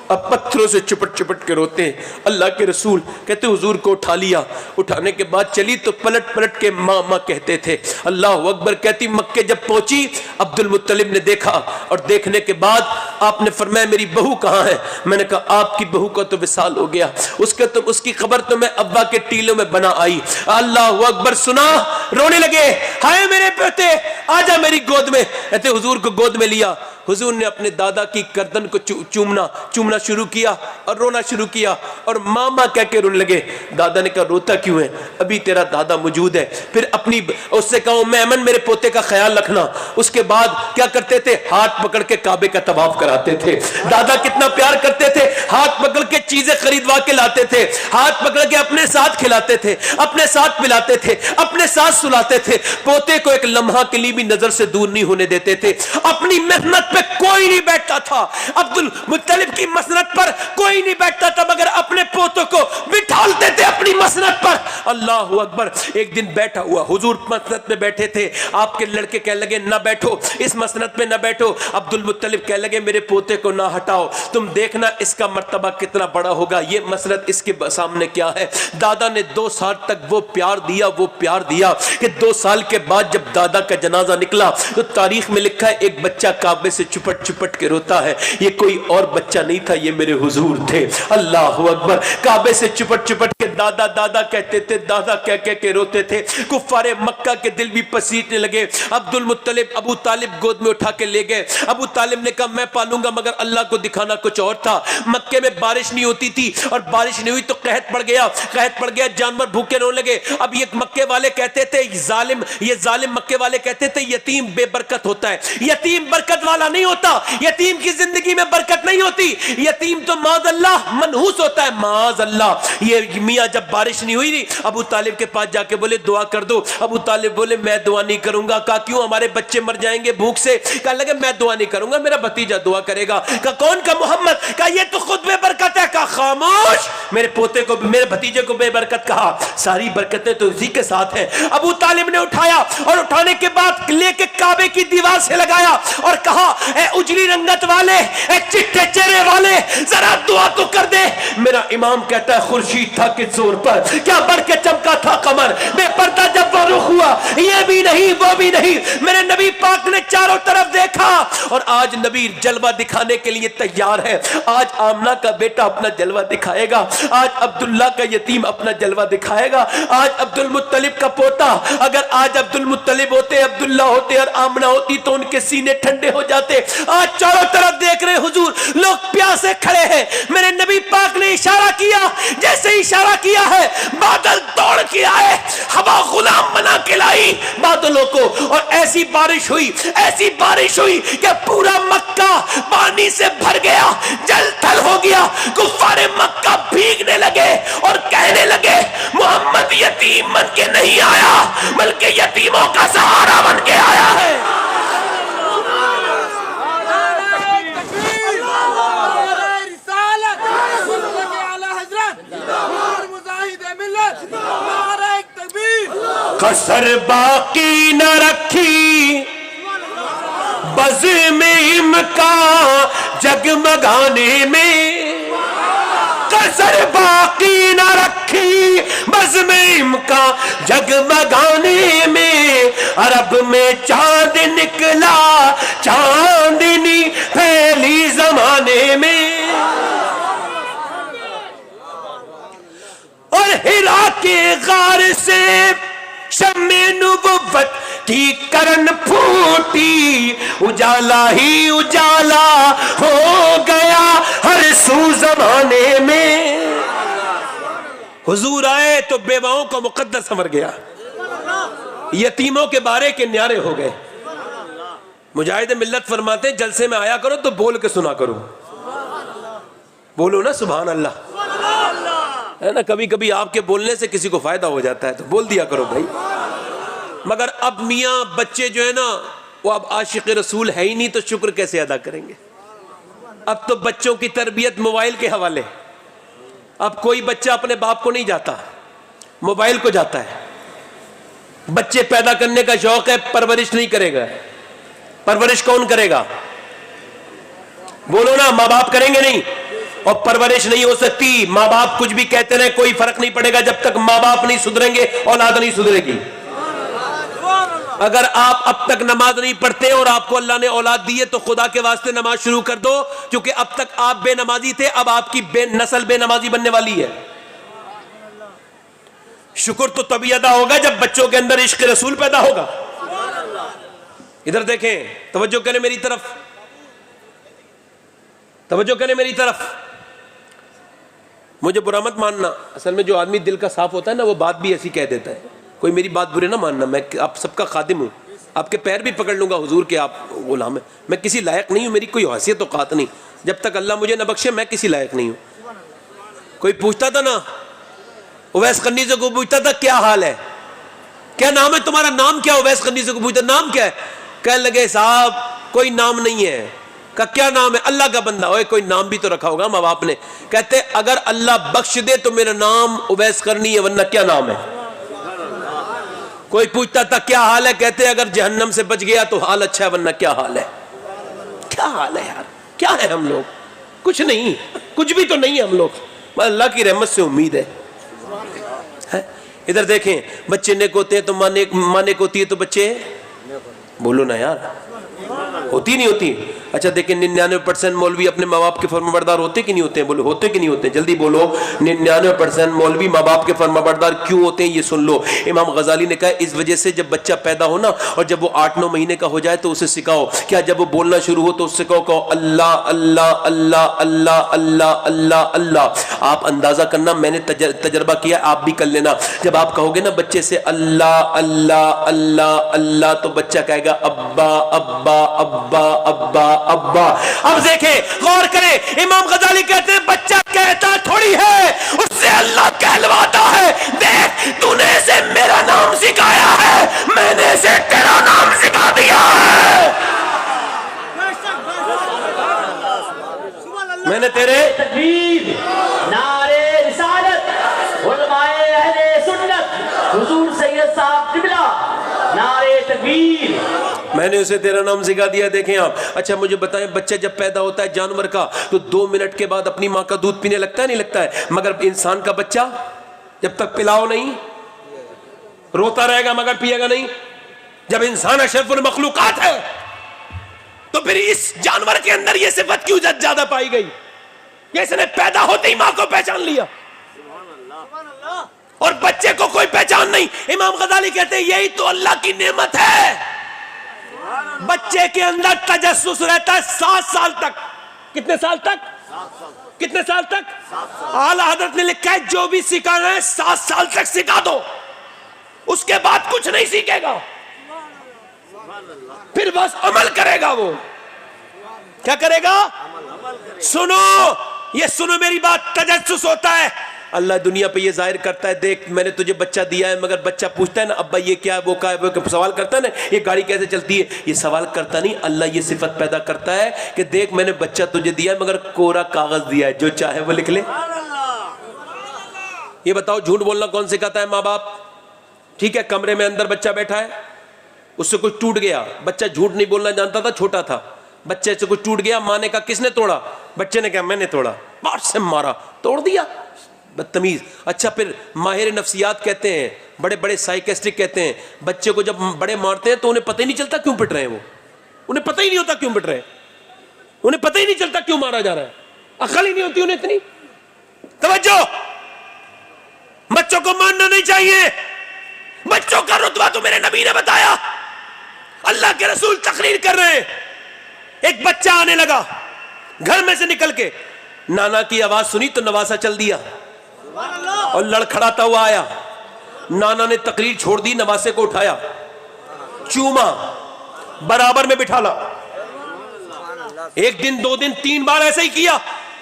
اب پتھروں سے چپٹ چپٹ کے روتے ہیں. اللہ کے رسول کہتے حضور کو اٹھا لیا, اٹھانے کے بعد چلی تو پلٹ پلٹ کے ماں ماں کہتے تھے. اللہ اکبر. کہتی مکے جب پہنچی عبد المطلب نے دیکھا اور دیکھنے کے بعد آپ نے فرمایا میری بہو کہاں ہے؟ میں نے کہا آپ کی بہو کا تو وصال ہو گیا, اس کی قبر تو میں ابا کے ٹیلوں میں بنا آئی. اللہ اکبر. سنا, رونے لگے, ہائے میرے بیٹے آجا میری گود میں. کہتے حضور کو گود میں لیا, حضور نے اپنے دادا کی گردن کو چومنا شروع کیا اور رونا شروع کیا اور ماما کہہ کے رونے لگے. دادا نے کہا روتا کیوں ہے؟ ابھی تیرا دادا موجود ہے. پھر اپنی اس سے کہا ایمن میرے پوتے کا خیال رکھنا. اس کے بعد کیا کرتے تھے؟ ہاتھ پکڑ کے کعبے کا طواف کراتے تھے. دادا کتنا پیار کرتے تھے, ہاتھ پکڑ کے چیزیں خریدوا کے لاتے تھے, ہاتھ پکڑ کے اپنے ساتھ کھلاتے تھے, اپنے ساتھ پلاتے تھے, اپنے ساتھ سلاتے تھے. پوتے کو ایک لمحہ کے لیے بھی نظر سے دور نہیں ہونے دیتے تھے. اپنی محنت پہ کوئی نہیں بیٹھتا تھا, عبد المطلب کی مسند پر کوئی نہیں بیٹھتا تھا, مگر اپنے پوتوں کو بٹھالتے تھے اپنی مسند پر. اللہ اکبر. ایک دن بیٹھا ہوا حضور مسند پہ بیٹھے تھے, آپ کے لڑکے کہنے لگے نہ بیٹھو اس مسند پہ نہ بیٹھو. عبد المطلب کہنے لگے میرے پوتے کو نہ ہٹاؤ, تم دیکھنا اس کا مرتبہ کتنا بڑا ہوگا, یہ مسند اس کے سامنے کیا ہے. دادا نے 2 سال تک وہ پیار دیا کہ 2 سال کے بعد جب دادا کا جنازہ نکلا تو تاریخ میں لکھا ہے ایک بچہ کعبے سے چپٹ چپٹ کے روتا ہے. یہ کوئی اور بچہ نہیں تھا, یہ میرے حضور تھے. اللہ اکبر. کعبے سے چپٹ چپٹ کے دادا دادا کہتے تھے, دادا کہہ کے روتے تھے. کفار مکہ کے دل بھی پسیجنے لگے. عبد المطلب ابو طالب گود میں اٹھا کے لے گئے. ابو طالب نے کہا میں پالوں گا, مگر اللہ کو دکھانا کچھ اور تھا. مکے میں بارش نہیں ہوتی تھی اور بارش نہیں ہوئی تو قحط پڑ گیا, جانور بھوکے رونے لگے. اب یہ مکے والے کہتے تھے یہ ظالم مکے والے کہتے تھے یتیم بے برکت ہوتا ہے. یتیم برکت والا نہیں ہوتا, یتیم کی زندگی میں برکت نہیں ہوتی. یتیم تو معاذ اللہ منحوس ہوتا ہے, معاذ اللہ. یہ میاں جب بارش نہیں ہوئی ابو طالب کے پاس جا کے بولے دعا کر دو. ابو طالب بولے میں دعا نہیں کروں گا. کہا کیوں؟ ہمارے بچے مر جائیں گے بھوک سے. کہا لگے میں دعا نہیں کروں گا, میرا بھتیجا دعا کرے گا. کہا کون؟ کا محمد. کہا یہ تو خود بے برکت ہے. کہا خاموش, میرے پوتے کو میرے بھتیجے کو بے برکت کہا, ساری برکتیں تو اسی کے ساتھ ہیں. ابو طالب نے اٹھایا اور اٹھانے کے بعد لے کے کعبے کی دیوار سے لگایا اور کہا اے اجلی رنگت والے, اے چٹے چہرے والے, ذرا دعا تو کر دے. میرا امام کہتا ہے خورشید تھا کس زور پر, کیا بڑھ کے چمکا تھا قمر, بے پردہ جب وہ رخ ہوا, یہ بھی نہیں وہ بھی نہیں. میرے نبی پاک نے چاروں طرف دیکھا اور آج نبی جلوہ دکھانے کے لیے تیار ہے. آج آمنہ کا بیٹا اپنا جلوہ دکھائے گا, آج عبداللہ کا یتیم اپنا جلوہ دکھائے گا, آج عبد المطلب کا پوتا. اگر آج عبد المطلب ہوتے, عبداللہ ہوتے اور آمنہ ہوتی تو ان کے سینے ٹھنڈے ہو جاتے. آج چاروں طرف دیکھ رہے حضور لوگ پیاسے کھڑے ہیں. میرے نبی پاک نے اشارہ کیا, جیسے اشارہ کیا ہے بادل توڑ کے آئے, ہوا غلام بنا کے لائی بادلوں کو, اور ایسی بارش ہوئی کہ پورا مکہ پانی سے بھر گیا, جل تھل ہو گیا. کفار مکہ بھیگنے لگے اور کہنے لگے محمد یتیم بن کے نہیں آیا بلکہ یتیموں کا سہارا بن کے آیا ہے. کسر باقی نہ رکھی بزم امکان جگمگانے میں, کسر باقی نہ رکھی بزم امکان جگمگانے میں. عرب میں چاند نکلا, چاندنی پھیلی زمانے میں, اور ہرا کے غار سے شمع نبوت کی کرن پھوٹی اجالا ہی اجالا ہو گیا ہر سو زمانے میں. حضور آئے تو بیواؤں کا مقدر سنور گیا, یتیموں کے بارے کے نیارے ہو گئے. مجاہد ملت فرماتے ہیں جلسے میں آیا کرو تو بول کے سنا کرو. بولو نا سبحان اللہ, ہے نا. کبھی کبھی آپ کے بولنے سے کسی کو فائدہ ہو جاتا ہے تو بول دیا کرو بھائی. مگر اب میاں بچے جو ہے نا وہ اب عاشق رسول ہے ہی نہیں, تو شکر کیسے ادا کریں گے؟ اب تو بچوں کی تربیت موبائل کے حوالے. اب کوئی بچہ اپنے باپ کو نہیں جاتا, موبائل کو جاتا ہے. بچے پیدا کرنے کا شوق ہے, پرورش نہیں کرے گا. پرورش کون کرے گا؟ بولو نا, ماں باپ کریں گے نہیں. اور پرورش نہیں ہو سکتی, ماں باپ کچھ بھی کہتے رہے کوئی فرق نہیں پڑے گا. جب تک ماں باپ نہیں سدھریں گے اولاد نہیں سدھرے گی. اگر آپ اب تک نماز نہیں پڑھتے اور آپ کو اللہ نے اولاد دی ہے تو خدا کے واسطے نماز شروع کر دو, کیونکہ اب تک آپ بے نمازی تھے, اب آپ کی نسل بے نمازی بننے والی ہے. شکر تو تبھی ادا ہوگا جب بچوں کے اندر عشق رسول پیدا ہوگا. ادھر دیکھیں, توجہ کریں میری طرف, توجہ کریں میری طرف. مجھے برا مت ماننا, اصل میں جو آدمی دل کا صاف ہوتا ہے نا وہ بات بھی ایسی کہہ دیتا ہے. کوئی میری بات برے نہ ماننا, میں آپ سب کا خادم ہوں, آپ کے پیر بھی پکڑ لوں گا حضور کے, آپ غلام ہیں. میں کسی لائق نہیں ہوں, میری کوئی حیثیت اوقات نہیں. جب تک اللہ مجھے نہ بخشے میں کسی لائق نہیں ہوں. کوئی پوچھتا تھا نا, اویس قرنی سے کوئی پوچھتا تھا کیا حال ہے, کیا نام ہے تمہارا, نام کیا؟ اویس قرنی سے کوئی پوچھتا نام کیا ہے, کہنے لگے صاحب کوئی نام نہیں ہے. کہا کیا نام ہے؟ اللہ کا بندہ. اوے کوئی نام بھی تو رکھا ہوگا ماں باپ نے. کہتے اگر اللہ بخش دے تو میرا نام اویس قرنی ہے, ورنہ کیا نام ہے؟ کوئی پوچھتا تھا کیا حال ہے, کہتے اگر جہنم سے بچ گیا تو حال اچھا ہے, ورنہ کیا حال ہے؟ کیا حال ہے یار, کیا ہے ہم لوگ؟ کچھ نہیں, کچھ بھی تو نہیں ہے ہم لوگ. اللہ کی رحمت سے امید ہے. ادھر دیکھیں, بچے نیک ہوتے ہیں تو ماں نیک ہوتی ہے, تو بچے بولو نا یار, ہوتی نہیں ہوتی؟ اچھا دیکھیں 99% مولوی اپنے ماں باپ کے فرمانبردار ہوتے کہ نہیں ہوتے ہیں؟ بولو ہوتے کہ نہیں ہوتے ہیں؟ جلدی بولو. 99% مولوی ماں باپ کے فرمانبردار کیوں ہوتے ہیں یہ سن لو. امام غزالی نے کہا اس وجہ سے جب بچہ پیدا ہو نا, اور جب وہ 8-9 مہینے کا ہو جائے تو اسے سکھاؤ. کیا جب وہ بولنا شروع ہو تو اس سے کہو اللہ اللہ اللہ اللہ اللہ اللہ اللہ. آپ اندازہ کرنا, میں نے تجربہ کیا, آپ بھی کر لینا. جب آپ کہو گے نا بچے سے اللہ اللہ اللہ اللہ, تو بچہ کہے گا ابا ابا ابا ابا ابا. اب دیکھیں, غور کریں, امام غزالی کہتے ہیں بچہ کہتا تھوڑی ہے, اس سے اللہ کہلواتا ہے. دیکھ تو نے اسے میرا نام سکھایا ہے, میں نے اسے تیرا نام سکھا دیا ہے. میں نے تیرے تکبیر, نعرے رسالت, علماء اہل سنت, حضور سید صاحب قبلہ, نعرے تکبیر. میں نے اسے تیرا نام سکھا دیا. دیکھیں آپ, اچھا مجھے بتائیں, بچہ جب پیدا ہوتا ہے جانور کا تو 2 منٹ کے بعد اپنی ماں کا دودھ پینے لگتا ہے نہیں لگتا ہے؟ مگر انسان کا بچہ جب تک پلاؤ نہیں روتا رہے گا مگر پیے گا نہیں. جب انسان اشرف المخلوقات ہے تو پھر اس جانور کے اندر یہ صفت کیوں زیادہ پائی گئی کہ اس نے پیدا ہوتے ہی ماں کو پہچان لیا, اور بچے کو کوئی پہچان نہیں. امام غزالی کہتے ہیں یہی تو اللہ کی نعمت ہے. بچے کے اندر تجسس رہتا ہے 7 سال تک. کتنے سال تک؟ کتنے سال تک؟ اعلیٰ حضرت نے لکھا ہے جو بھی سکھانا ہے 7 سال تک سکھا دو, اس کے بعد کچھ نہیں سیکھے گا, پھر بس عمل کرے گا. وہ کیا کرے گا؟ سنو, یہ سنو میری بات, تجسس ہوتا ہے. اللہ دنیا پہ یہ ظاہر کرتا ہے, دیکھ میں نے تجھے بچہ دیا ہے, مگر بچہ پوچھتا ہے نا ابا یہ کیا ہے, وہ کیا ہے, وہ سوال کرتا ہے نا یہ گاڑی کیسے چلتی ہے, یہ سوال کرتا نہیں. اللہ یہ صفت پیدا کرتا ہے کہ دیکھ میں نے بچہ تجھے دیا ہے مگر کوڑا کاغذ دیا ہے, جو چاہے وہ لکھ لے. یہ بتاؤ جھوٹ بولنا کون سکھاتا ہے؟ ماں باپ. ٹھیک ہے, کمرے میں اندر بچہ بیٹھا ہے, اس سے کچھ ٹوٹ گیا, بچہ جھوٹ نہیں بولنا جانتا تھا, چھوٹا تھا, بچے سے کچھ ٹوٹ گیا, ماں نے کہا کس نے توڑا؟ بچے نے کہا میں نے توڑا, باہر سے مارا, توڑ دیا, بدتمیز. اچھا پھر ماہر نفسیات کہتے ہیں, بڑے بڑے سائیکسٹرک کہتے ہیں بچے کو جب بڑے مارتے ہیں تو انہیں پتہ ہی نہیں چلتا کیوں پٹ رہے ہیں, وہ انہیں پتہ ہی نہیں ہوتا کیوں پٹ رہے ہیں, انہیں پتہ ہی نہیں چلتا کیوں مارا جا رہا ہے, عقل ہی نہیں ہوتی انہیں اتنی. توجہ, بچوں کو ماننا نہیں چاہیے. بچوں کا رتبہ تو میرے نبی نے بتایا, اللہ کے رسول تقریر کر رہے ہیں، ایک بچہ آنے لگا گھر میں سے نکل کے، نانا کی آواز سنی تو نواسا چل دیا اور لڑکھڑاتا ہوا آیا. نانا نے تقریر چھوڑ دی، نواسے کو اٹھایا، چوما، برابر میں بٹھالا. ایک دن، 2 دن، 3 بار ایسا ہی کیا.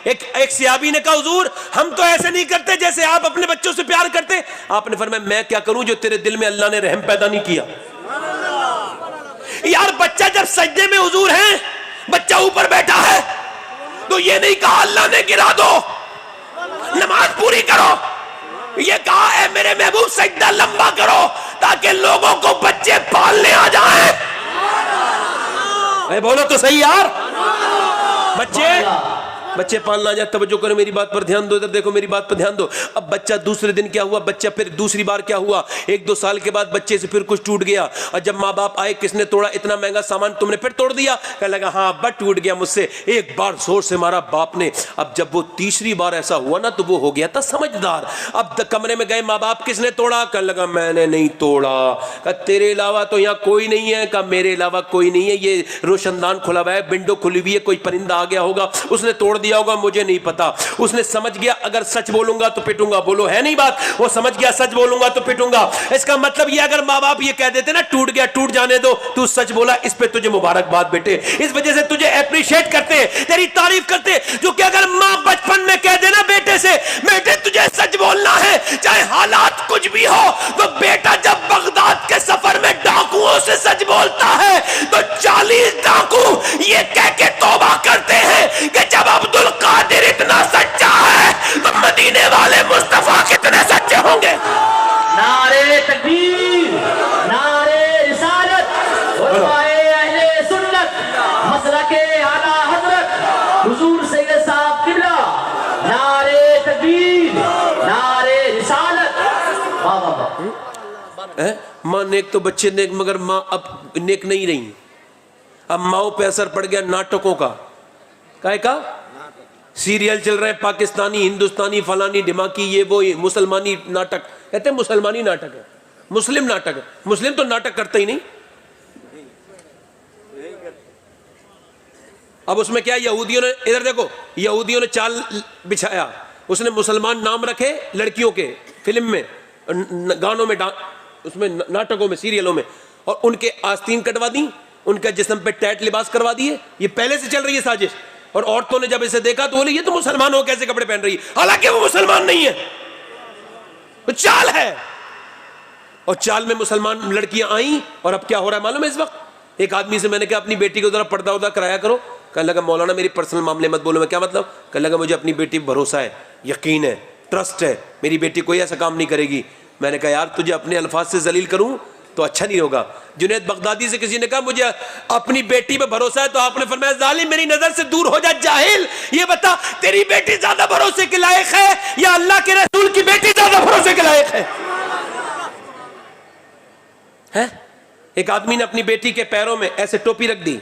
ایک صحابی نے کہا حضور ہم تو ایسے نہیں کرتے جیسے آپ اپنے بچوں سے پیار کرتے. آپ نے فرمایا میں کیا کروں جو تیرے دل میں اللہ نے رحم پیدا نہیں کیا. یار بچہ جب سجدے میں حضور ہیں، بچہ اوپر بیٹھا ہے تو یہ نہیں کہا اللہ نے گرا دو، نماز پوری کرو. یہ کہا اے میرے محبوب سجدہ لمبا کرو تاکہ لوگوں کو بچے پالنے آ جائیں. اے بولو تو صحیح یار. بچے پالنا جائے. توجہ کرو میری بات پر دھیان دو، ادھر دیکھو میری بات پر دھیان دو. اب بچہ دوسرے دن کیا ہوا، بچہ پھر دوسری بار کیا ہوا، 1-2 سال کے بعد بچے سے پھر کچھ ٹوٹ گیا. اور جب ماں باپ آئے کس نے توڑا، اتنا مہنگا سامان تم نے پھر توڑ دیا. کہنے لگا ہاں ابا ٹوٹ گیا مجھ سے. ایک بار زور سے مارا باپ نے. اب جب وہ تیسری بار ایسا ہوا نا تو وہ ہو گیا تھا سمجھدار. اب کمرے میں گئے، ماں باپ کس نے توڑا، کہنے لگا میں نے نہیں توڑا. کہا تیرے علاوہ تو یہاں کوئی نہیں ہے. کہا میرے علاوہ کوئی نہیں ہے، یہ روشن دان کھلا ہوا ہے، ونڈو کھلی ہوئی ہے، کوئی پرندہ آ گیا ہوگا اس نے توڑ دیا ہوگا، مجھے نہیں پتا. اس نے سمجھ گیا اگر سچ بولوں گا تو پٹوں گا. بولو ہے نہیں بات، وہ سمجھ گیا سچ بولوں گا تو پٹوں گا. اس کا مطلب یہ اگر ماں باپ یہ کہہ دیتے نا ٹوٹ گیا ٹوٹ جانے دو، تو سچ بولا، اس پہ تجھے مبارکباد بیٹے. اس وجہ سے تجھے اپریشیٹ کرتے، تیری تعریف کرتے. جو کہ اگر ماں بچپن میں کہہ دینا بیٹے سے بیٹے تجھے سچ بولنا ہے چاہے حالات کچھ بھی ہو، تو بیٹا جب بغداد کے سفر میں ڈاکوؤں سے سچ بولتا ہے تو 40 ڈاکو یہ کہہ کے توبہ کرتے ہیں کہ جب عبد القادر اتنا سچا ہے تو مدینے والے مصطفیٰ کتنے سچے ہوں گے. نعرے تکبیر، نعرے رسالت، علمائے اہل سنت، مسلک اعلیٰ حضرت حضور سید صاحب قبلہ. نعرے تکبیر، نعرے رسالت. واہ واہ واہ. ماں نیک تو بچے نیک، مگر ماں اب نیک نہیں رہی. اب ماؤں پہ اثر پڑ گیا ناٹکوں کا. کائے کا سیریل چل رہے ہیں پاکستانی، ہندوستانی، فلانی، ڈھماکی، یہ وہ مسلمانی ناٹک. کہتے ہیں مسلمانی ناٹک ہے، مسلم ناٹک ہے. مسلم تو ناٹک کرتا ہی نہیں. اب اس میں کیا یہودیوں نے، ادھر دیکھو، یہودیوں نے چال بچھایا. اس نے مسلمان نام رکھے لڑکیوں کے، فلم میں، گانوں میں، اس میں، ناٹکوں میں، سیریلوں میں، اور ان کے آستین کٹوا دی، ان کا جسم پہ ٹیٹ لباس کروا دیے. یہ پہلے سے چل رہی ہے سازش. اور عورتوں نے جب اسے دیکھا تو بولے یہ تو مسلمان ہو کیسے کپڑے پہن رہی ہے، حالانکہ وہ مسلمان نہیں ہے، تو چال ہے. اور چال میں مسلمان لڑکیاں آئیں. اور اب کیا ہو رہا ہے معلوم ہے اس وقت؟ ایک آدمی سے میں نے کہا اپنی بیٹی کو ذرا پردہ ودہ کرایا کرو. کہنے لگا مولانا میری پرسنل معاملے مت بولو. میں کیا مطلب؟ کہنے لگا مجھے اپنی بیٹی پر بھروسہ ہے، یقین ہے، ٹرسٹ ہے، میری بیٹی کوئی ایسا کام نہیں کرے گی. میں نے کہا یار تجھے اپنے الفاظ سے ذلیل کروں تو اچھا نہیں ہوگا. جنید بغدادی سے کسی نے کہا مجھے اپنی بیٹی پہ بھروسہ ہے، تو آپ نے فرمایا ظالم میری نظر سے دور ہو جا جاہل. یہ بتا تیری بیٹی زیادہ بھروسے کے لائق ہے یا اللہ کے رسول کی بیٹی زیادہ بھروسے کے لائق ہے؟ ایک آدمی نے اپنی بیٹی کے پیروں میں ایسے ٹوپی رکھ دی،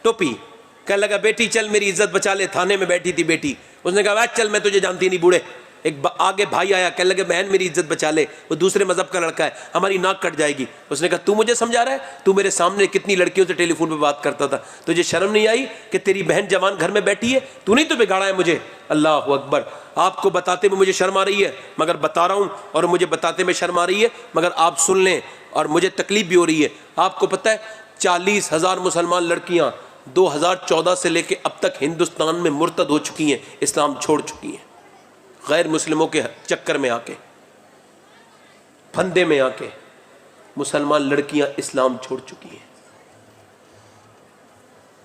ٹوپی. کہنے لگا بیٹی چل میری عزت بچا لے. تھانے میں بیٹھی تھی بیٹی. اس نے کہا چل میں تجھے جانتی نہیں بوڑھے. ایک آگے بھائی آیا، کہنے لگے بہن میری عزت بچا لے، وہ دوسرے مذہب کا لڑکا ہے، ہماری ناک کٹ جائے گی. اس نے کہا تو مجھے سمجھا رہا ہے؟ تو میرے سامنے کتنی لڑکیوں سے ٹیلی فون پہ بات کرتا تھا، تجھے شرم نہیں آئی کہ تیری بہن جوان گھر میں بیٹھی ہے؟ تو نہیں تو بگاڑا ہے مجھے. اللہ اکبر. آپ کو بتاتے میں مجھے شرم آ رہی ہے مگر بتا رہا ہوں، اور مجھے بتاتے میں شرم آ رہی ہے مگر آپ سن لیں، اور مجھے تکلیف بھی ہو رہی ہے. آپ کو پتہ ہے 40,000 مسلمان لڑکیاں 2014 سے لے کے اب تک ہندوستان میں مرتد ہو چکی ہیں، اسلام چھوڑ چکی ہیں. غیر مسلموں کے چکر میں آ کے، پھندے میں آ کے مسلمان لڑکیاں اسلام چھوڑ چکی ہیں.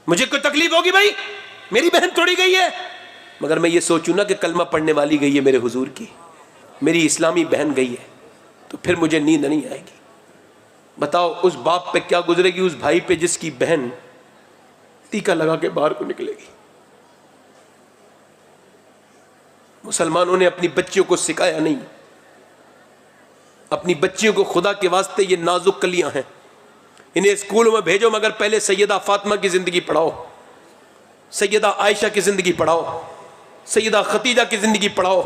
مجھے کوئی تکلیف ہوگی بھائی، میری بہن توڑی گئی ہے، مگر میں یہ سوچوں نا کہ کلمہ پڑھنے والی گئی ہے میرے حضور کی، میری اسلامی بہن گئی ہے، تو پھر مجھے نیند نہیں آئے گی. بتاؤ اس باپ پہ کیا گزرے گی، اس بھائی پہ جس کی بہن ٹیکا لگا کے باہر کو نکلے گی. مسلمانوں نے اپنی بچیوں کو سکھایا نہیں. اپنی بچیوں کو خدا کے واسطے، یہ نازک کلیاں ہیں، انہیں اسکولوں میں بھیجو مگر پہلے سیدہ فاطمہ کی زندگی پڑھاؤ، سیدہ عائشہ کی زندگی پڑھاؤ، سیدہ خدیجہ کی زندگی پڑھاؤ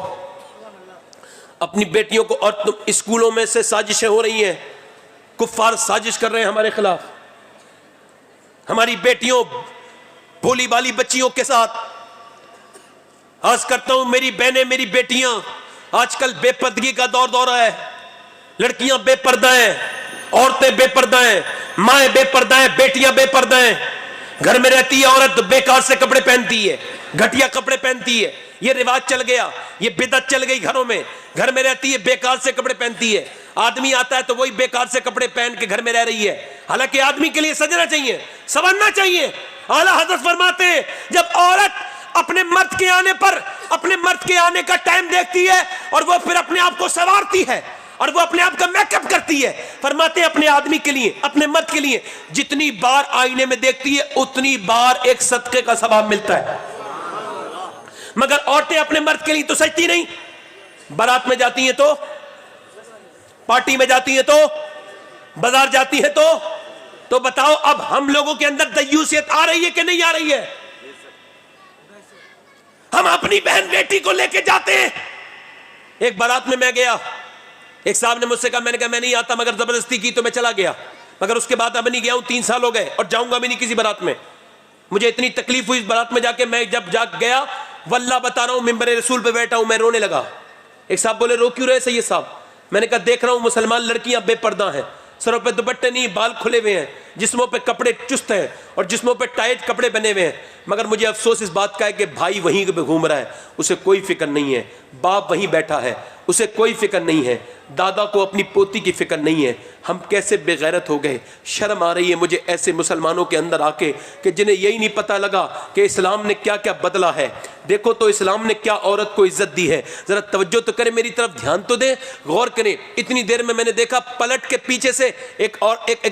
اپنی بیٹیوں کو. اور اسکولوں میں سے سازشیں ہو رہی ہیں، کفار سازش کر رہے ہیں ہمارے خلاف. ہماری بیٹیوں بھولی بالی بچیوں کے ساتھ عرض کرتا ہوں میری بہنیں میری بیٹیاں آج کل بے پردگی کا دور ہے. لڑکیاں بے پردہ ہیں, عورتیں بے پردہ ہیں, مائیں بے پردہ ہیں, بیٹیاں بے پردہ ہیں. گھر میں رہتی ہے عورت بیکار سے کپڑے پہنتی ہے, گھٹیا کپڑے پہنتی ہے. یہ رواج چل گیا, یہ بدعت چل گئی گھروں میں. گھر میں رہتی ہے بیکار سے کپڑے پہنتی ہے, آدمی آتا ہے تو وہی بیکار سے کپڑے پہن کے گھر میں رہ رہی ہے. حالانکہ آدمی کے لیے سجنا چاہیے, سنورنا چاہیے. اعلیٰ حضرت فرماتے ہیں جب عورت اپنے مرد کے آنے پر اپنے مرد کے آنے کا ٹائم دیکھتی ہے اور وہ پھر اپنے آپ کو سنوارتی ہے اور وہ اپنے آپ کا میک اپ کرتی ہے, فرماتے ہیں اپنے آدمی کے لیے اپنے مرد کے لیے جتنی بار آئینے میں دیکھتی ہے اتنی بار ایک صدقے کا ثواب ملتا ہے. مگر عورتیں اپنے مرد کے لیے تو سجتی نہیں. بارات میں جاتی ہیں تو, پارٹی میں جاتی ہیں تو, بازار جاتی ہیں تو بتاؤ اب ہم لوگوں کے اندر دیوسیت آ رہی ہے کہ نہیں آ رہی ہے؟ ہم اپنی بہن بیٹی کو لے کے جاتے ہیں. ایک بارات میں گیا, ایک صاحب نے مجھ سے کہا, میں نے کہا میں نہیں آتا, مگر زبردستی کی تو میں چلا گیا. مگر اس کے بعد اب نہیں گیا ہوں, 3 سال ہو گئے اور جاؤں گا بھی نہیں کسی بارات میں. مجھے اتنی تکلیف ہوئی اس بارات میں جا کے, میں جب جا گیا واللہ بتا رہا ہوں ممبر رسول پہ بیٹھا ہوں, میں رونے لگا. ایک صاحب بولے رو کیوں رہے سید صاحب؟ میں نے کہا دیکھ رہا ہوں مسلمان لڑکیاں بے پردہ ہیں, سروں پہ دوپٹے نہیں, بال کھلے ہوئے ہیں, جسموں پہ کپڑے چست ہیں اور جسموں پہ ٹائٹ کپڑے بنے ہوئے ہیں. مگر مجھے افسوس اس بات کا ہے کہ بھائی وہیں پہ گھوم رہا ہے, اسے کوئی فکر نہیں ہے. باپ وہیں بیٹھا ہے, اسے کوئی فکر نہیں ہے. دادا کو اپنی پوتی کی فکر نہیں ہے. ہم کیسے بے غیرت ہو گئے. شرم آ رہی ہے مجھے ایسے مسلمانوں کے اندر آ کے کہ جنہیں یہی نہیں پتہ لگا کہ اسلام نے کیا کیا بدلا ہے. دیکھو تو اسلام نے کیا عورت کو عزت دی ہے. ذرا توجہ تو کریں, میری طرف دھیان تو دیں, غور کریں. اتنی دیر میں نے دیکھا پلٹ کے پیچھے سے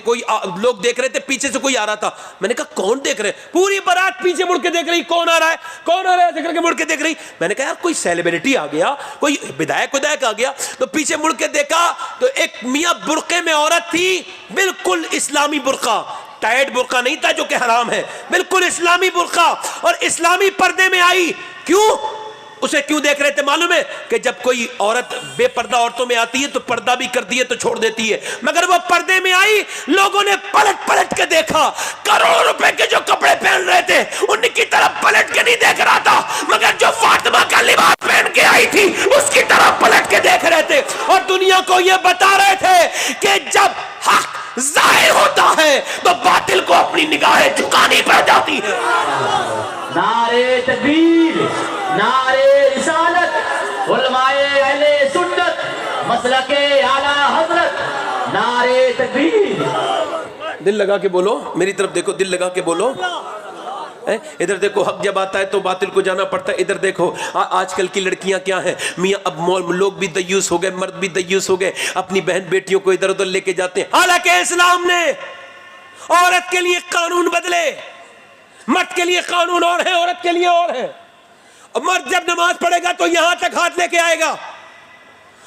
کوئی لوگ دیکھ رہے تھے, پیچھے سے کوئی آ رہا تھا. میں نے کہا کون دیکھ رہے؟ پوری بارات پیچھے مڑ کے دیکھ رہی, کون آ رہا ہے کون آ رہا ہے دیکھ کے مڑ کے دیکھ رہی. میں نے کہا یار کوئی سیلیبریٹی آ گیا, کوئی بدایک آ گیا. تو پیچھے مڑ کے دیکھا تو ایک میاں برقعے میں عورت تھی, بالکل اسلامی برقع, ٹائٹ برقع نہیں تھا جو کہ حرام ہے, بالکل اسلامی برقع اور اسلامی پردے میں آئی. کیوں اسے کیوں دیکھ رہے تھے معلوم ہے؟ کہ جب کوئی عورت بے پردہ عورتوں میں آتی ہے تو پردہ بھی کرتی ہے تو چھوڑ دیتی ہے. مگر وہ پردے میں آئی, لوگوں نے پلٹ پلٹ کے دیکھا. کروڑوں روپے کے جو کپڑے پہن رہے تھے ان کی طرف پلٹ کے نہیں دیکھ رہا تھا, مگر جو فاطمہ کا لباس پہن کے آئی تھی اس کی طرف پلٹ کے دیکھ رہے تھے اور دنیا کو یہ بتا رہے تھے کہ جب حق ظاہر ہوتا ہے تو باطل کو اپنی نگاہیں جھکانی پڑ جاتی ہے. نعرے تکبیر, نعرے رسالت, علماء اہل سنت, مسلک اعلیٰ حضرت, نعرے تکبیر. دل لگا کے بولو, میری طرف دیکھو, دل لگا کے بولو. ادھر دیکھو, حق جب آتا ہے تو باطل کو جانا پڑتا ہے. ادھر دیکھو آج کل کی لڑکیاں کیا ہیں میاں, اب لوگ بھی دیوس ہو گئے, مرد بھی دیوس ہو گئے, اپنی بہن بیٹیوں کو ادھر ادھر لے کے جاتے ہیں. حالانکہ اسلام نے عورت کے لیے قانون بدلے. مرد کے لیے قانون اور ہے, عورت کے لیے اور ہے. مرد جب نماز پڑھے گا تو یہاں تک ہاتھ لے کے آئے گا,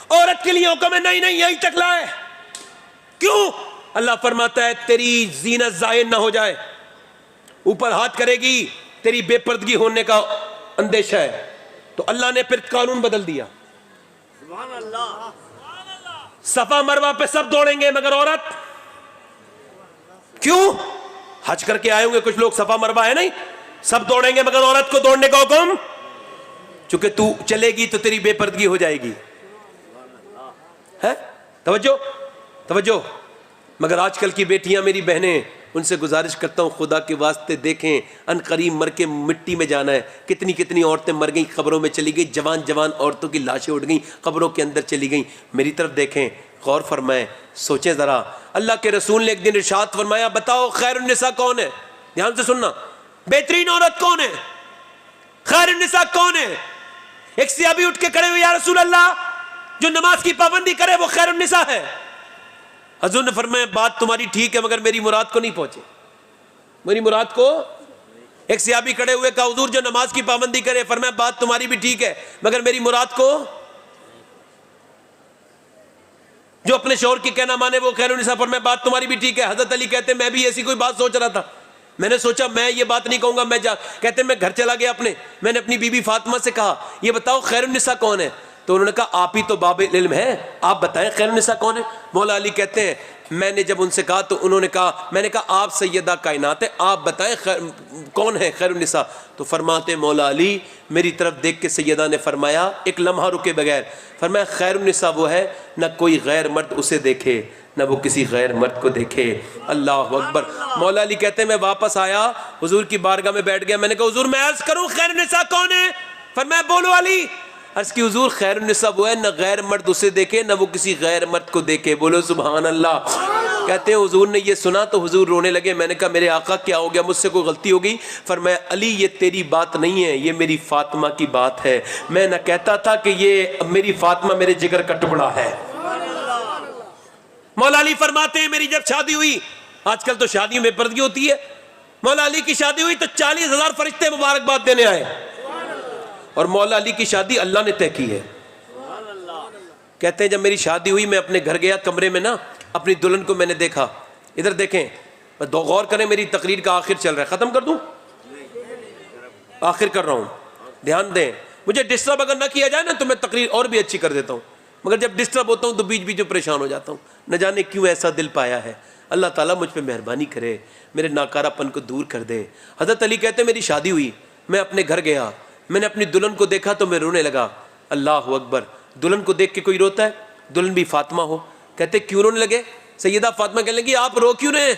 عورت کے لیے حکم ہے نہیں نہیں یہیں تک لائے. کیوں؟ اللہ فرماتا ہے تیری زینت ضائع نہ ہو جائے. اوپر ہاتھ کرے گی تیری بے پردگی ہونے کا اندیشہ ہے. تو اللہ نے پھر قانون بدل دیا. سبحان اللہ, صفا مروہ پہ سب دوڑیں گے مگر عورت کیوں؟ حج کر کے آئے ہوں گے کچھ لوگ, صفا مروہ ہے نہیں, سب دوڑیں گے مگر عورت کو دوڑنے کا حکم, چونکہ تو چلے گی تو تیری بے پردگی ہو جائے گی. ہے توجہ توجہ. مگر آج کل کی بیٹیاں میری بہنیں, ان سے گزارش کرتا ہوں خدا کے واسطے دیکھیں, ان قریب مر کے مٹی میں جانا ہے. کتنی کتنی عورتیں مر گئیں, قبروں میں چلی گئی, جوان جوان عورتوں کی لاشیں اٹھ گئیں, قبروں کے اندر چلی گئیں. میری طرف دیکھیں, غور فرمائیں, سوچیں ذرا. اللہ کے رسول نے ایک دن ارشاد فرمایا, بتاؤ خیر النساء کون ہے؟ دھیان سے سننا, بہترین عورت کون ہے, خیر النساء کون ہے؟ ایک صحابی اٹھ کے کھڑے ہوئے, یا رسول اللہ جو نماز کی پابندی کرے وہ خیر النساء ہے. حضور نے فرمایا بات تمہاری ٹھیک ہے مگر میری مراد کو نہیں پہنچے, میری مراد کو. ایک صحابی کھڑے ہوئے, کہا حضور جو نماز کی پابندی کرے, فرمایا بات تمہاری بھی ٹھیک ہے مگر میری مراد کو. جو اپنے شوہر کی کہنا مانے وہ خیر النساء, فرمایا بات تمہاری بھی ٹھیک ہے. حضرت علی کہتے ہیں میں بھی ایسی کوئی بات سوچ رہا تھا, میں نے سوچا میں یہ بات نہیں کہوں گا, کہتے ہیں میں گھر چلا گیا اپنے, میں نے اپنی بیوی فاطمہ سے کہا یہ بتاؤ خیر النساء کون ہے؟ تو انہوں نے کہا آپ ہی تو باب علم ہے, آپ بتائیں خیر النساء کون ہے. مولا علی کہتے ہیں میں نے جب ان سے کہا تو انہوں نے کہا، میں نے کہا آپ سیدہ کائنات ہیں، آپ بتائیں کون ہے خیر النساء؟ تو فرماتے مولا علی، میری طرف دیکھ کے سیدہ نے فرمایا، ایک لمحہ رکے بغیر فرمایا خیر النساء وہ ہے نہ کوئی غیر مرد اسے دیکھے نہ وہ کسی غیر مرد کو دیکھے۔ اللہ اکبر۔ مولا علی کہتے ہیں میں واپس آیا، حضور کی بارگاہ میں بیٹھ گیا، میں نے کہا حضور میں عرض کروں خیر النساء کون ہے؟ فرمایا بولو علی۔ عرض کی حضور خیر النساء وہ ہے نہ غیر مرد اسے دیکھے نہ وہ کسی غیر مرد کو دیکھے۔ بولو سبحان اللہ۔ کہتے ہیں حضور نے یہ سنا تو حضور رونے لگے۔ میں نے کہا میرے آقا کیا ہو گیا، مجھ سے کوئی غلطی ہو گئی؟ فرمایا علی یہ تیری بات نہیں ہے، یہ میری فاطمہ کی بات ہے۔ میں نہ کہتا تھا کہ یہ میری فاطمہ میرے جگر کا ٹکڑا ہے۔ مولا علی فرماتے ہیں میری جب شادی ہوئی، آج کل تو شادیوں میں پردگی ہوتی ہے، مولا علی کی شادی ہوئی تو 40,000 فرشتے مبارکباد دینے آئے، اور مولا علی کی شادی اللہ نے طے کی ہے۔ کہتے ہیں جب میری شادی ہوئی میں اپنے گھر گیا، کمرے میں نا اپنی دلہن کو میں نے دیکھا، ادھر دیکھیں، غور کریں، میری تقریر کا آخر چل رہا ہے، ختم کر دوں؟ آخر کر رہا ہوں، دھیان دیں، مجھے ڈسٹرب اگر نہ کیا جائے نا تو میں تقریر اور بھی اچھی کر دیتا ہوں، مگر جب ڈسٹرب ہوتا ہوں تو بیچ بیچ میں پریشان ہو جاتا ہوں، نہ جانے کیوں ایسا دل پایا ہے۔ اللہ تعالیٰ مجھ پہ مہربانی کرے، میرے ناکارہ پن کو دور کر دے۔ حضرت علی کہتے ہیں میری شادی ہوئی، میں اپنے گھر گیا، میں نے اپنی دلہن کو دیکھا تو میں رونے لگا۔ اللہ اکبر۔ دلہن کو دیکھ کے کوئی روتا ہے؟ دلہن بھی فاطمہ ہو۔ کہتے کیوں رونے لگے؟ سیدہ فاطمہ کہنے لگی آپ رو کیوں رہے ہیں؟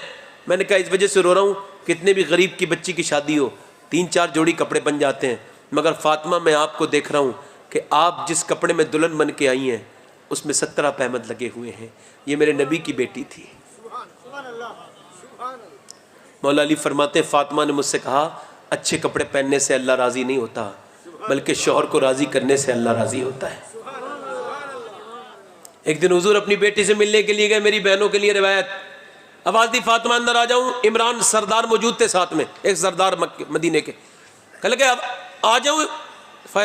میں نے کہا اس وجہ سے رو رہا ہوں، کتنے بھی غریب کی بچی کی شادی ہو 3-4 جوڑی کپڑے بن جاتے ہیں، مگر فاطمہ میں آپ کو دیکھ رہا ہوں کہ آپ جس کپڑے میں دلہن بن کے آئی ہیں اس میں 17 پہمد لگے ہوئے ہیں، یہ میرے نبی کی بیٹی تھی۔ مولا علی فرماتے فاطمہ نے مجھ سے کہا اچھے کپڑے پہننے سے اللہ راضی نہیں ہوتا، بلکہ شوہر کو راضی کرنے سے اللہ راضی ہوتا ہے۔ ایک دن حضور اپنی بیٹی سے ملنے کے لیے گئے، میری بہنوں کے لیے روایت، آواز دی فاطمہ اندر آ جاؤں، عمران سردار موجود تھے ساتھ میں، ایک سردار مدینے کے، کہنے لگے اب آ جاؤں؟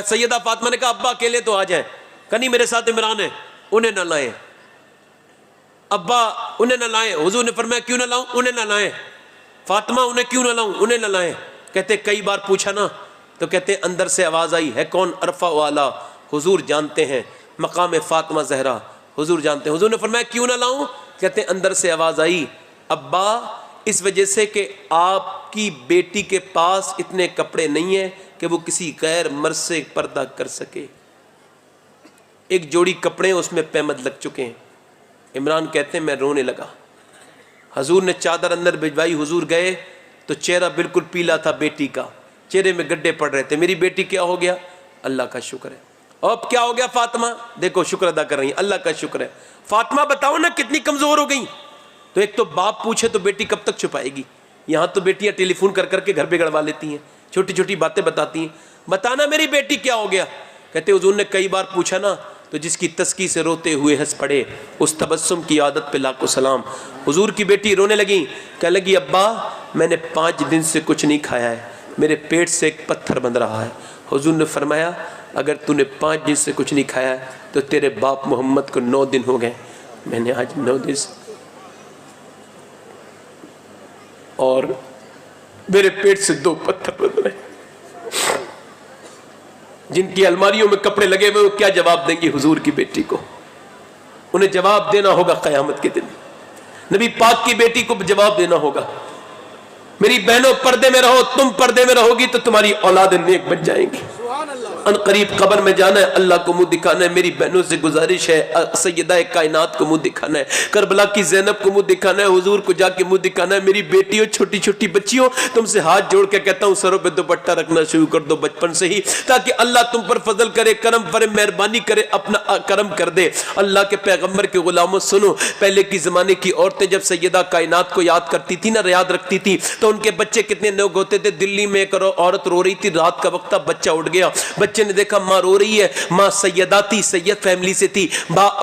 سیدہ فاطمہ نے کہا ابا اکیلے تو آ جائیں، کہ نہیں میرے ساتھ عمران ہے، انہیں نہ لائیں۔ ابا انہیں نہ لائیں، حضور نے فرمایا کیوں نہ لاؤں؟ انہیں نہ لائیں۔ فاطمہ انہیں کیوں نہ لاؤں؟ انہیں نہ لائیں۔ کہتے کئی بار پوچھا نا تو کہتے اندر سے آواز آئی ہے کون؟ عرفہ والا، حضور جانتے ہیں مقام فاطمہ زہرا، حضور جانتے ہیں۔ حضور نے فرمایا کیوں نہ لاؤں؟ کہتے اندر سے آواز آئی ابا اس وجہ سے کہ آپ کی بیٹی کے پاس اتنے کپڑے نہیں ہیں کہ وہ کسی غیر مرد سے پردہ کر سکے، ایک جوڑی کپڑے اس میں پیمد لگ چکے ہیں۔ عمران کہتے ہیں میں رونے لگا، حضور نے چادر اندر بھجوائی، حضور گئے تو چہرہ بالکل پیلا تھا بیٹی کا، چہرے میں گڈھے پڑ رہے تھے۔ میری بیٹی کیا ہو گیا؟ اللہ کا شکر ہے۔ اب کیا ہو گیا فاطمہ؟ دیکھو شکر ادا کر رہی ہیں، اللہ کا شکر ہے۔ فاطمہ بتاؤ نا کتنی کمزور ہو گئی۔ تو ایک تو باپ پوچھے تو بیٹی کب تک چھپائے گی؟ یہاں تو بیٹیاں ٹیلی فون کر کر کے گھر بگڑوا لیتی ہیں، چھوٹی چھوٹی باتیں بتاتی ہیں، بتانا میری بیٹی کیا ہو گیا؟ کہتے حضور نے کئی بار پوچھا نا تو جس کی تسکی سے روتے ہوئے ہنس پڑے اس تبسم کی عادت پہ لاکھوں سلام۔ حضور کی بیٹی رونے لگی، کہنے لگی ابا میں نے 5 دن سے کچھ نہیں کھایا ہے، میرے پیٹ سے ایک پتھر بن رہا ہے۔ حضور نے فرمایا اگر تو نے 5 دن سے کچھ نہیں کھایا ہے تو تیرے باپ محمد کو 9 دن ہو گئے، میں نے آج 9 دن سے اور میرے پیٹ سے 2 پتھر بن رہے ہیں۔ جن کی الماریوں میں کپڑے لگے ہوئے وہ کیا جواب دیں گی حضور کی بیٹی کو؟ انہیں جواب دینا ہوگا قیامت کے دن، نبی پاک کی بیٹی کو جواب دینا ہوگا میری بہنوں پردے میں رہو، تم پردے میں رہو گی تو تمہاری اولاد نیک بن جائیں گی۔ ان قریب قبر میں جانا ہے، اللہ کو منہ دکھانا ہے۔ میری بہنوں سے گزارش ہے سیدہ کائنات کو منہ دکھانا ہے، کربلا کی زینب کو منہ دکھانا ہے، حضور کو جا کے منہ دکھانا ہے۔ میری بیٹیوں چھوٹی چھوٹی بچیوں تم سے ہاتھ جوڑ کے کہتا ہوں سروں پہ دوپٹہ رکھنا شروع کر دو بچپن سے ہی، تاکہ اللہ تم پر فضل کرے، کرم کرے، مہربانی کرے، اپنا کرم کر دے۔ اللہ کے پیغمبر کے غلاموں سنو، پہلے کی زمانے کی عورتیں جب سیدہ کائنات کو یاد کرتی تھی نا، یاد رکھتی تھی تو ان کے بچے کتنے نوگ ہوتے تھے۔ دلی میں ایک عورت رو رہی تھی، رات کا وقت تھا، بچہ اٹھ گیا، بچے نے دیکھا ماں رو رہی ہے، ماں سیدہ تھی، سید فیملی سے تھی،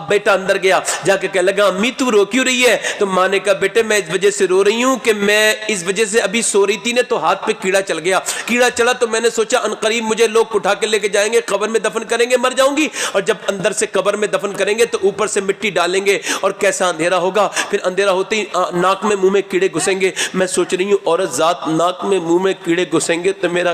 بیٹا اندر گیا جا کے کہنے لگا امی تو رو کیوں رہی ہے؟ تو ماں نے کہا بیٹے میں اس وجہ سے رو رہی ہوں کہ میں اس وجہ سے ابھی سو رہی تھی نا تو ہاتھ پہ کیڑا چل گیا، کیڑا چلا تو میں نے سوچا انقریب مجھے لوگ اٹھا کے لے کے جائیں گے، قبر میں دفن کریں گے، مر جاؤں گی، اور جب اندر سے قبر میں دفن کریں گے تو اوپر سے مٹی ڈالیں گے اور کیسا اندھیرا ہوگا، پھر اندھیرا ہوتے ہی ناک میں منہ میں کیڑے گھسیں گے۔ میں سوچ رہی ہوں عورت ذات ناک میں منہ میں کیڑے گھسیں گے تو میرا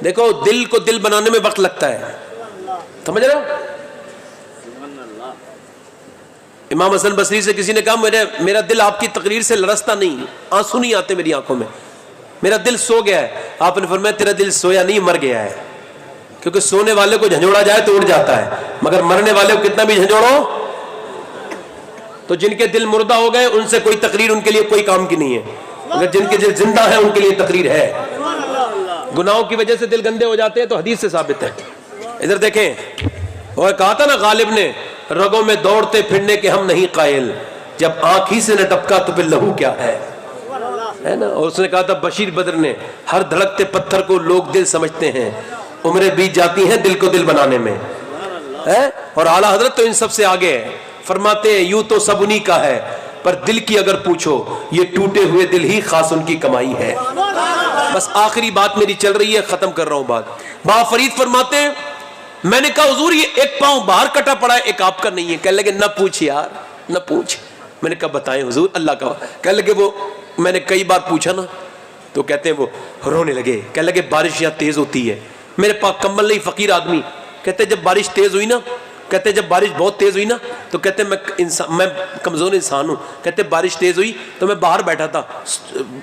دیکھو دل کو دل بنانے میں وقت لگتا ہے, سمجھ رہے ہو. امام حسن بصری سے کسی نے کہا میرا دل آپ کی تقریر سے لرزتا نہیں, آنسو نہیں آتے میری آنکھوں میں, میرا دل سو گیا ہے. آپ نے فرمایا تیرا دل سویا نہیں, مر گیا ہے. کیونکہ سونے والے کو جھنجھوڑا جائے تو اڑ جاتا ہے, مگر مرنے والے کو کتنا بھی جھنجھوڑو. تو جن کے دل مردہ ہو گئے ان سے کوئی تقریر ان کے لیے کوئی کام کی نہیں ہے, مگر جن کے دل زندہ ہے ان کے لیے تقریر ہے. گناہوں کی وجہ سے دل گندے ہو جاتے ہیں تو حدیث سے ثابت ہے. ادھر دیکھیں, وہ کہا تھا نا غالب نے, رگوں میں دوڑتے پھرنے کے ہم نہیں قائل, جب آنکھ ہی سے نہ ٹپکا تو پھر لہو کیا ہے نا. اور اس نے کہا تھا بشیر بدر نے, ہر دھڑکتے پتھر کو لوگ دل سمجھتے ہیں, عمریں بیت جاتی ہیں دل کو دل بنانے میں. اور اعلیٰ حضرت تو ان سب سے آگے ہے, فرماتے ہیں یوں تو سب انہی کا ہے, پر دل کی اگر پوچھو یہ ٹوٹے ہوئے دل ہی خاص ان کی کمائی ہے. بس آخری بات میری چل رہی ہے, ختم کر رہا ہوں بات. با فرید فرماتے ہیں میں نے کہا حضور یہ ایک پاؤں باہر کٹا پڑا ہے ایک آپ کا نہیں ہے. کہنے لگے نہ پوچھ یار نہ پوچھ. میں نے کہا بتائیں حضور اللہ کا. کہنے لگے وہ میں نے کئی بار پوچھا نا, تو کہتے ہیں وہ رونے لگے. کہنے لگے بارش یہاں تیز ہوتی ہے, میرے پاس کمبل نہیں, فقیر آدمی. کہتے جب بارش تیز ہوئی نا, کہتے جب بارش بہت تیز ہوئی نا تو کہتے میں کمزور انسان ہوں. کہتے بارش تیز ہوئی تو میں باہر بیٹھا تھا,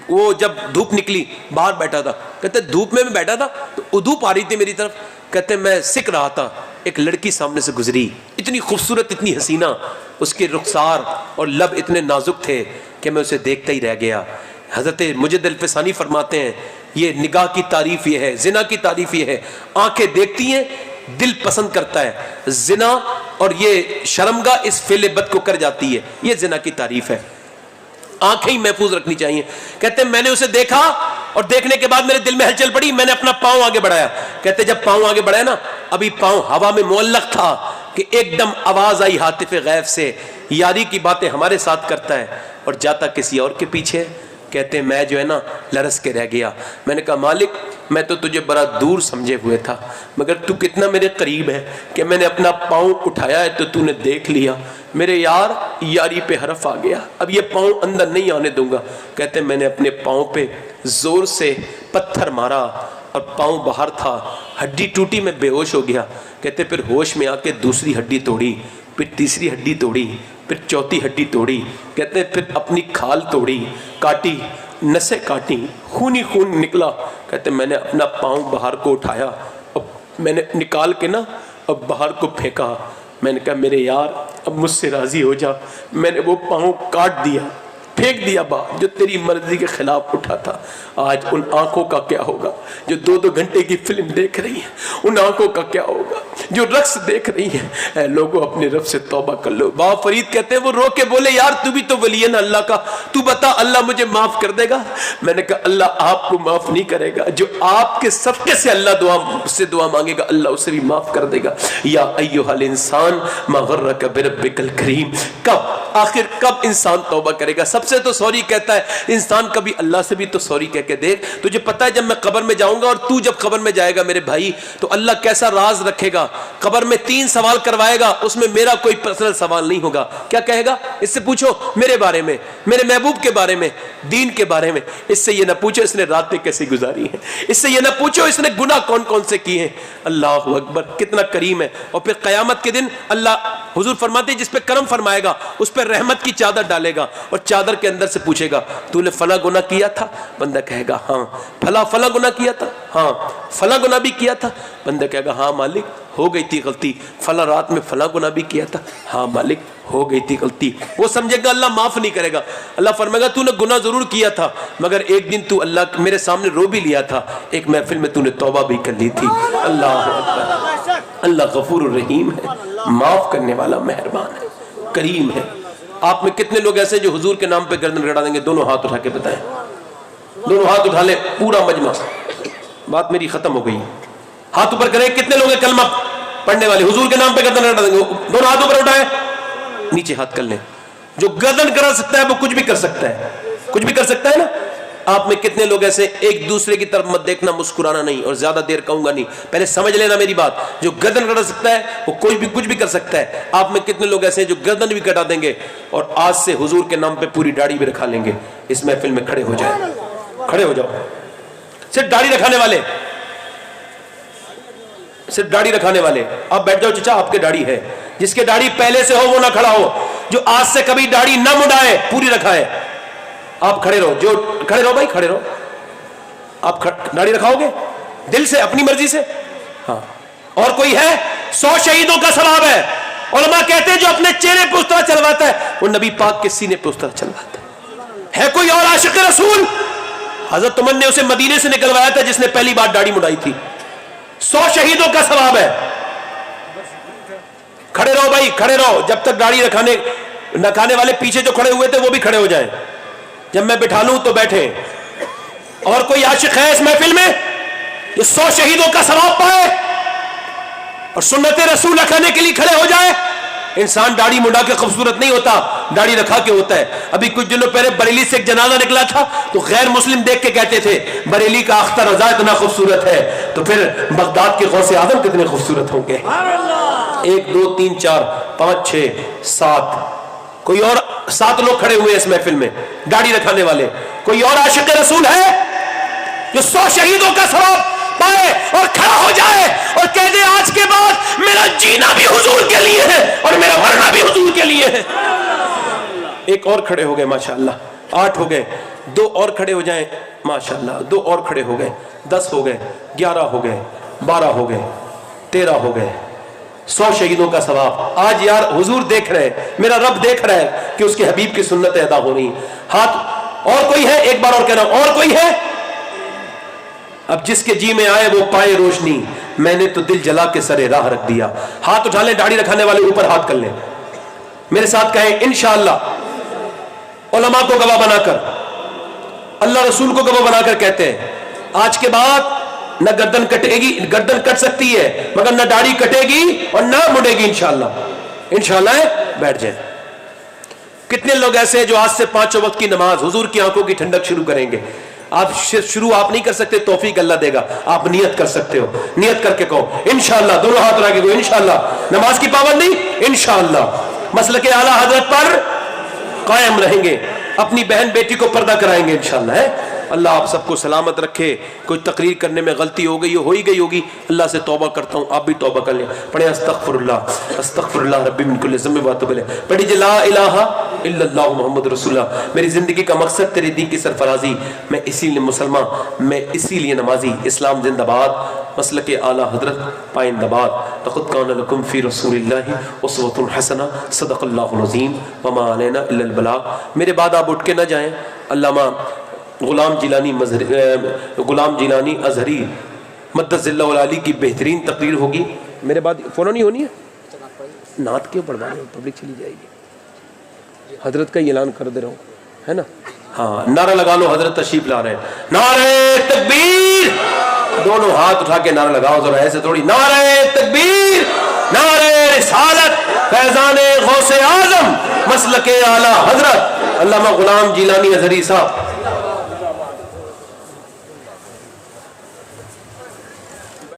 وہ جب دھوپ نکلی باہر بیٹھا تھا. کہتے دھوپ میں بیٹھا تھا تو دھوپ آ رہی تھی میری طرف. کہتے میں سکھ رہا تھا, ایک لڑکی سامنے سے گزری, اتنی خوبصورت اتنی حسینہ, اس کے رخسار اور لب اتنے نازک تھے کہ میں اسے دیکھتا ہی رہ گیا. حضرت مجد الفسانی فرماتے ہیں یہ نگاہ کی تعریف یہ ہے, زنا کی تعریف یہ ہے. آنکھیں دیکھتی ہیں, دل پسند کرتا ہے. زنا اور یہ شرمگاہ اس فعل بد کو کر جاتی ہے, یہ زنا کی تعریف ہے. آنکھیں ہی محفوظ رکھنی چاہیے. کہتے میں نے اسے دیکھا اور دیکھنے کے بعد میرے دل میں ہلچل پڑی, میں نے اپنا پاؤں آگے بڑھایا. کہتے جب پاؤں آگے بڑھایا نا, ابھی پاؤں ہوا میں معلق تھا کہ ایک دم آواز آئی ہاتف غیب سے, یاری کی باتیں ہمارے ساتھ کرتا ہے اور جاتا کسی اور کے پیچھے. کہتے میں جو ہے نا لرز کے رہ گیا. میں نے کہا مالک میں تو تجھے بڑا دور سمجھے ہوئے تھا, مگر تو کتنا میرے قریب ہے کہ میں نے اپنا پاؤں اٹھایا ہے تو تو نے دیکھ لیا. میرے یار یاری پہ حرف آ گیا, اب یہ پاؤں اندر نہیں آنے دوں گا. کہتے میں نے اپنے پاؤں پہ زور سے پتھر مارا اور پاؤں باہر تھا, ہڈی ٹوٹی, میں بے ہوش ہو گیا. کہتے پھر ہوش میں آ کے دوسری ہڈی توڑی, پھر تیسری ہڈی توڑی, پھر چوتھی ہڈی توڑی. کہتے پھر اپنی کھال توڑی, کاٹی, نسیں کاٹی, خون ہی خون نکلا. کہتے میں نے اپنا پاؤں باہر کو اٹھایا, اب میں نے نکال کے نا اب باہر کو پھینکا. میں نے کہا میرے یار اب مجھ سے راضی ہو جا. میں نے وہ پاؤں کاٹ دیا, پھینک دیا باہر, جو تیری مرضی کے خلاف اٹھا تھا. آج ان آنکھوں کا کیا ہوگا جو 2-2 گھنٹے کی فلم دیکھ رہی ہیں؟ ان آنکھوں کا کیا ہوگا جو رقص دیکھ رہی ہیں؟ اے لوگوں اپنے رب سے توبہ کر لو. بابا فرید کہتے ہیں وہ رو کے بولے یار تو بھی تو ولی ہے نا اللہ کا, تو بتا اللہ مجھے معاف کر دے گا؟ میں نے کہا اللہ آپ کو معاف نہیں کرے گا, جو آپ کے صدقے سے اللہ سے دعا مانگے گا اللہ اسے بھی معاف کر دے گا. یا ایھا الانسان ما غرک بربک الکریم. آخر کب انسان توبہ کرے گا؟ سب سے تو سوری کہتا ہے انسان, کبھی اللہ سے بھی تو سوری کہہ کے دیکھ. تجھے پتا ہے جب میں قبر میں جاؤں گا اور تو جب قبر میں جائے گا میرے بھائی, تو اللہ کیسا راز رکھے گا. قبر میں 3 سوال کروائے گا, اس میں میرا کوئی پرسنل سوال نہیں ہوگا. کیا کہے گا؟ اس سے پوچھو میرے بارے میں, میرے محبوب کے بارے میں, دین کے بارے میں. اس سے یہ نہ پوچھو اس نے راتیں کیسی گزاری ہیں, اس سے یہ نہ پوچھو اس نے گناہ کون کون سے کیے ہیں. اللہ اکبر, کتنا کریم ہے. اور پھر قیامت کے دن اللہ حضور فرماتے ہیں جس پہ کرم فرمائے گا اس پہ رحمت کی چادر ڈالے گا, اور چادر کے اندر سے پوچھے گا تو نے فلاں گناہ کیا تھا؟ بندہ کہے گا ہاں. فلاں گناہ کیا تھا؟ ہاں. فلاں گناہ بھی کیا تھا؟ بندہ کہے گا ہاں مالک ہو گئی تھی غلطی. فلاں رات میں فلاں گناہ بھی کیا تھا؟ ہاں مالک ہو گئی تھی غلطی. وہ سمجھے گا اللہ معاف نہیں کرے گا. اللہ فرمائے گا تو نے گناہ ضرور کیا تھا, مگر ایک دن تو اللہ میرے سامنے رو بھی لیا تھا, ایک محفل میں تو نے توبہ بھی کر لی تھی. اللہ اکبر. اللہ غفور الرحیم ہے, معاف کرنے والا مہربان ہے, کریم ہے. آپ میں کتنے لوگ ایسے جو حضور کے نام پہ گردن گڑا دیں گے؟ دونوں ہاتھ اٹھا کے بتائیں, دونوں ہاتھ اٹھا لیں پورا مجمع. بات میری ختم ہو گئی, ہاتھ اوپر کریں. کتنے لوگ ہیں کلمہ پڑھنے والے حضور کے نام پہ گردن گڑا دیں گے؟ دونوں ہاتھ اوپر اٹھائیں, نیچے ہاتھ کر لیں. جو گردن کرا سکتا ہے وہ کچھ بھی کر سکتا ہے, کچھ بھی کر سکتا ہے نا. آپ میں کتنے لوگ ایسے ایک دوسرے کی طرف مت دیکھنا, مسکرانا نہیں, اور زیادہ دیر کہوں گا نہیں, پہلے سمجھ لینا میری بات. جو گردن کٹا سکتا ہے وہ کوئی بھی کچھ بھی کر سکتا ہے. آپ میں کتنے لوگ ایسے ہیں جو گردن بھی کٹا دیں گے اور آج سے حضور کے نام پہ پوری داڑھی بھی رکھا لیں گے؟ اس محفل میں کھڑے ہو جائیں, کھڑے ہو جاؤ. صرف داڑھی رکھانے والے صرف داڑھی رکھانے والے. آپ بیٹھ جاؤ چچا, آپ کے داڑھی ہے. جس کے داڑھی پہلے سے ہو وہ نہ کھڑا ہو, جو آج سے کبھی داڑھی نہ مڈائے, پوری رکھائے. آپ کھڑے رہو, جو کھڑے رہو بھائی, کھڑے رہو. آپ داڑھی رکھاؤ گے دل سے, اپنی مرضی سے؟ ہاں. اور کوئی ہے؟ 100 شہیدوں کا ثواب ہے. علماء کہتے ہیں جو اپنے چہرے پہ اس طرح چلواتا ہے وہ نبی پاک کے سینے پہ اس طرح چلواتا ہے. کوئی اور عاشق رسول؟ حضرت عمر نے اسے مدینے سے نکلوایا تھا جس نے پہلی بار داڑھی مڈائی تھی. 100 شہیدوں کا ثواب ہے. کھڑے رہو بھائی, کھڑے رہو. جب تک داڑھی رکھانے والے پیچھے جو کھڑے ہوئے تھے وہ بھی کھڑے ہو جائیں. جب میں بٹھا لوں تو بیٹھیں. اور کوئی عاشق ہے اس محفل میں یہ 100 شہیدوں کا ثواب پائے اور سنت رسول رکھانے کے لیے کھڑے ہو جائے؟ انسان داڑھی مڈا کے خوبصورت نہیں ہوتا, داڑھی رکھا کے ہوتا ہے. ابھی کچھ دنوں پہلے بریلی سے ایک جنازہ نکلا تھا تو غیر مسلم دیکھ کے کہتے تھے بریلی کا اختر رضا اتنا خوبصورت ہے تو پھر بغداد کے غوث اعظم کتنے خوبصورت ہوں گے. 1 2 3 4 5 6 7 کوئی اور 7 لوگ کھڑے ہوئے اس محفل میں داڑھی رکھانے والے. کوئی اور عاشق رسول ہے جو 100 شہیدوں کا ثواب پائے اور کھڑا ہو جائے اور کہہ دے آج کے بعد میرا جینا بھی حضور کے لیے ہے اور میرا مرنا بھی حضور کے لیے ہے؟ ایک اور کھڑے ہو گئے ماشاءاللہ, 8 ہو گئے. 2 اور کھڑے ہو جائیں ماشاءاللہ. 2 اور کھڑے ہو گئے. 10 ہو گئے. 11 ہو گئے. 12 ہو گئے. 13 ہو گئے. 100 شہیدوں کا ثواب. آج یار حضور دیکھ رہے ہیں, میرا رب دیکھ رہا ہے کہ اس کے حبیب کی سنتیں ادا ہو رہی ہیں. ہاتھ. اور کوئی ہے؟ ایک بار اور کہہ رہا ہوں, اور کوئی ہے؟ اب جس کے جی میں آئے وہ پائے روشنی, میں نے تو دل جلا کے سرے راہ رکھ دیا. ہاتھ اٹھا لیں داڑھی رکھانے والے, اوپر ہاتھ کر لیں, میرے ساتھ کہیں انشاءاللہ. علماء کو گواہ بنا کر, اللہ رسول کو گواہ بنا کر کہتے ہیں آج کے بعد نہ گردن کٹے گی, گردن کٹ سکتی ہے مگر نہ داڑھی کٹے گی اور نہ مڑے گی انشاءاللہ. انشاءاللہ بیٹھ جائیں. کتنے لوگ ایسے ہیں جو آج سے 5 وقت کی نماز حضور کی آنکھوں کی ٹھنڈک شروع کریں گے؟ آپ شروع آپ نہیں کر سکتے, توفیق اللہ دے گا. آپ نیت کر سکتے ہو, نیت کر کے کہو انشاءاللہ. دونوں ہاتھ اٹھا کے کہو انشاءاللہ. نماز کی پابندی انشاءاللہ. مسلک اعلیٰ حضرت پر قائم رہیں گے. اپنی بہن بیٹی کو پردہ کرائیں گے انشاءاللہ. ہے اللہ آپ سب کو سلامت رکھے. کوئی تقریر کرنے میں غلطی ہو گئی ہو ہی گئی ہوگی, اللہ سے توبہ کرتا ہوں, آپ بھی توبہ کر لیں. پڑھیں استغفر اللہ ربی من کل ذنب و اتوب الیہ. پڑھیے لا الہ الا اللہ محمد رسول اللہ. میری زندگی کا مقصد تیرے دین کی سرفرازی, میں اسی لیے مسلمان, میں اسی لیے نمازی. اسلام زندہ باد, مسلک اعلیٰ حضرت پائندہ باد. لقد کان لکم فی رسول اللہ اسوۃ حسنہ صدق اللہ العظیم وما علینا الا البلاغ. میرے بعد آپ اٹھ کے نہ جائیں. علامہ غلام جیلانی ازہری مدد اللہ العالی کی بہترین تقریر ہوگی. میرے بعد فوراً نہیں ہونی ہے, نعت کے پڑھوا رہے پبلک چلی جائے گی. حضرت کا اعلان کر دے رہا ہوں, ہے نا؟ ہاں, نعرہ لگا لو, حضرت تشریف لا رہے ہیں. نعرہ تکبیر, دونوں ہاتھ اٹھا کے نعرہ لگاؤ ذرا, ایسے تھوڑی. نعرہ تکبیر, نعرہ رسالت, فیضان غوث اعظم مسلک اعلیٰ حضرت علامہ غلام جیلانی ازہری صاحب.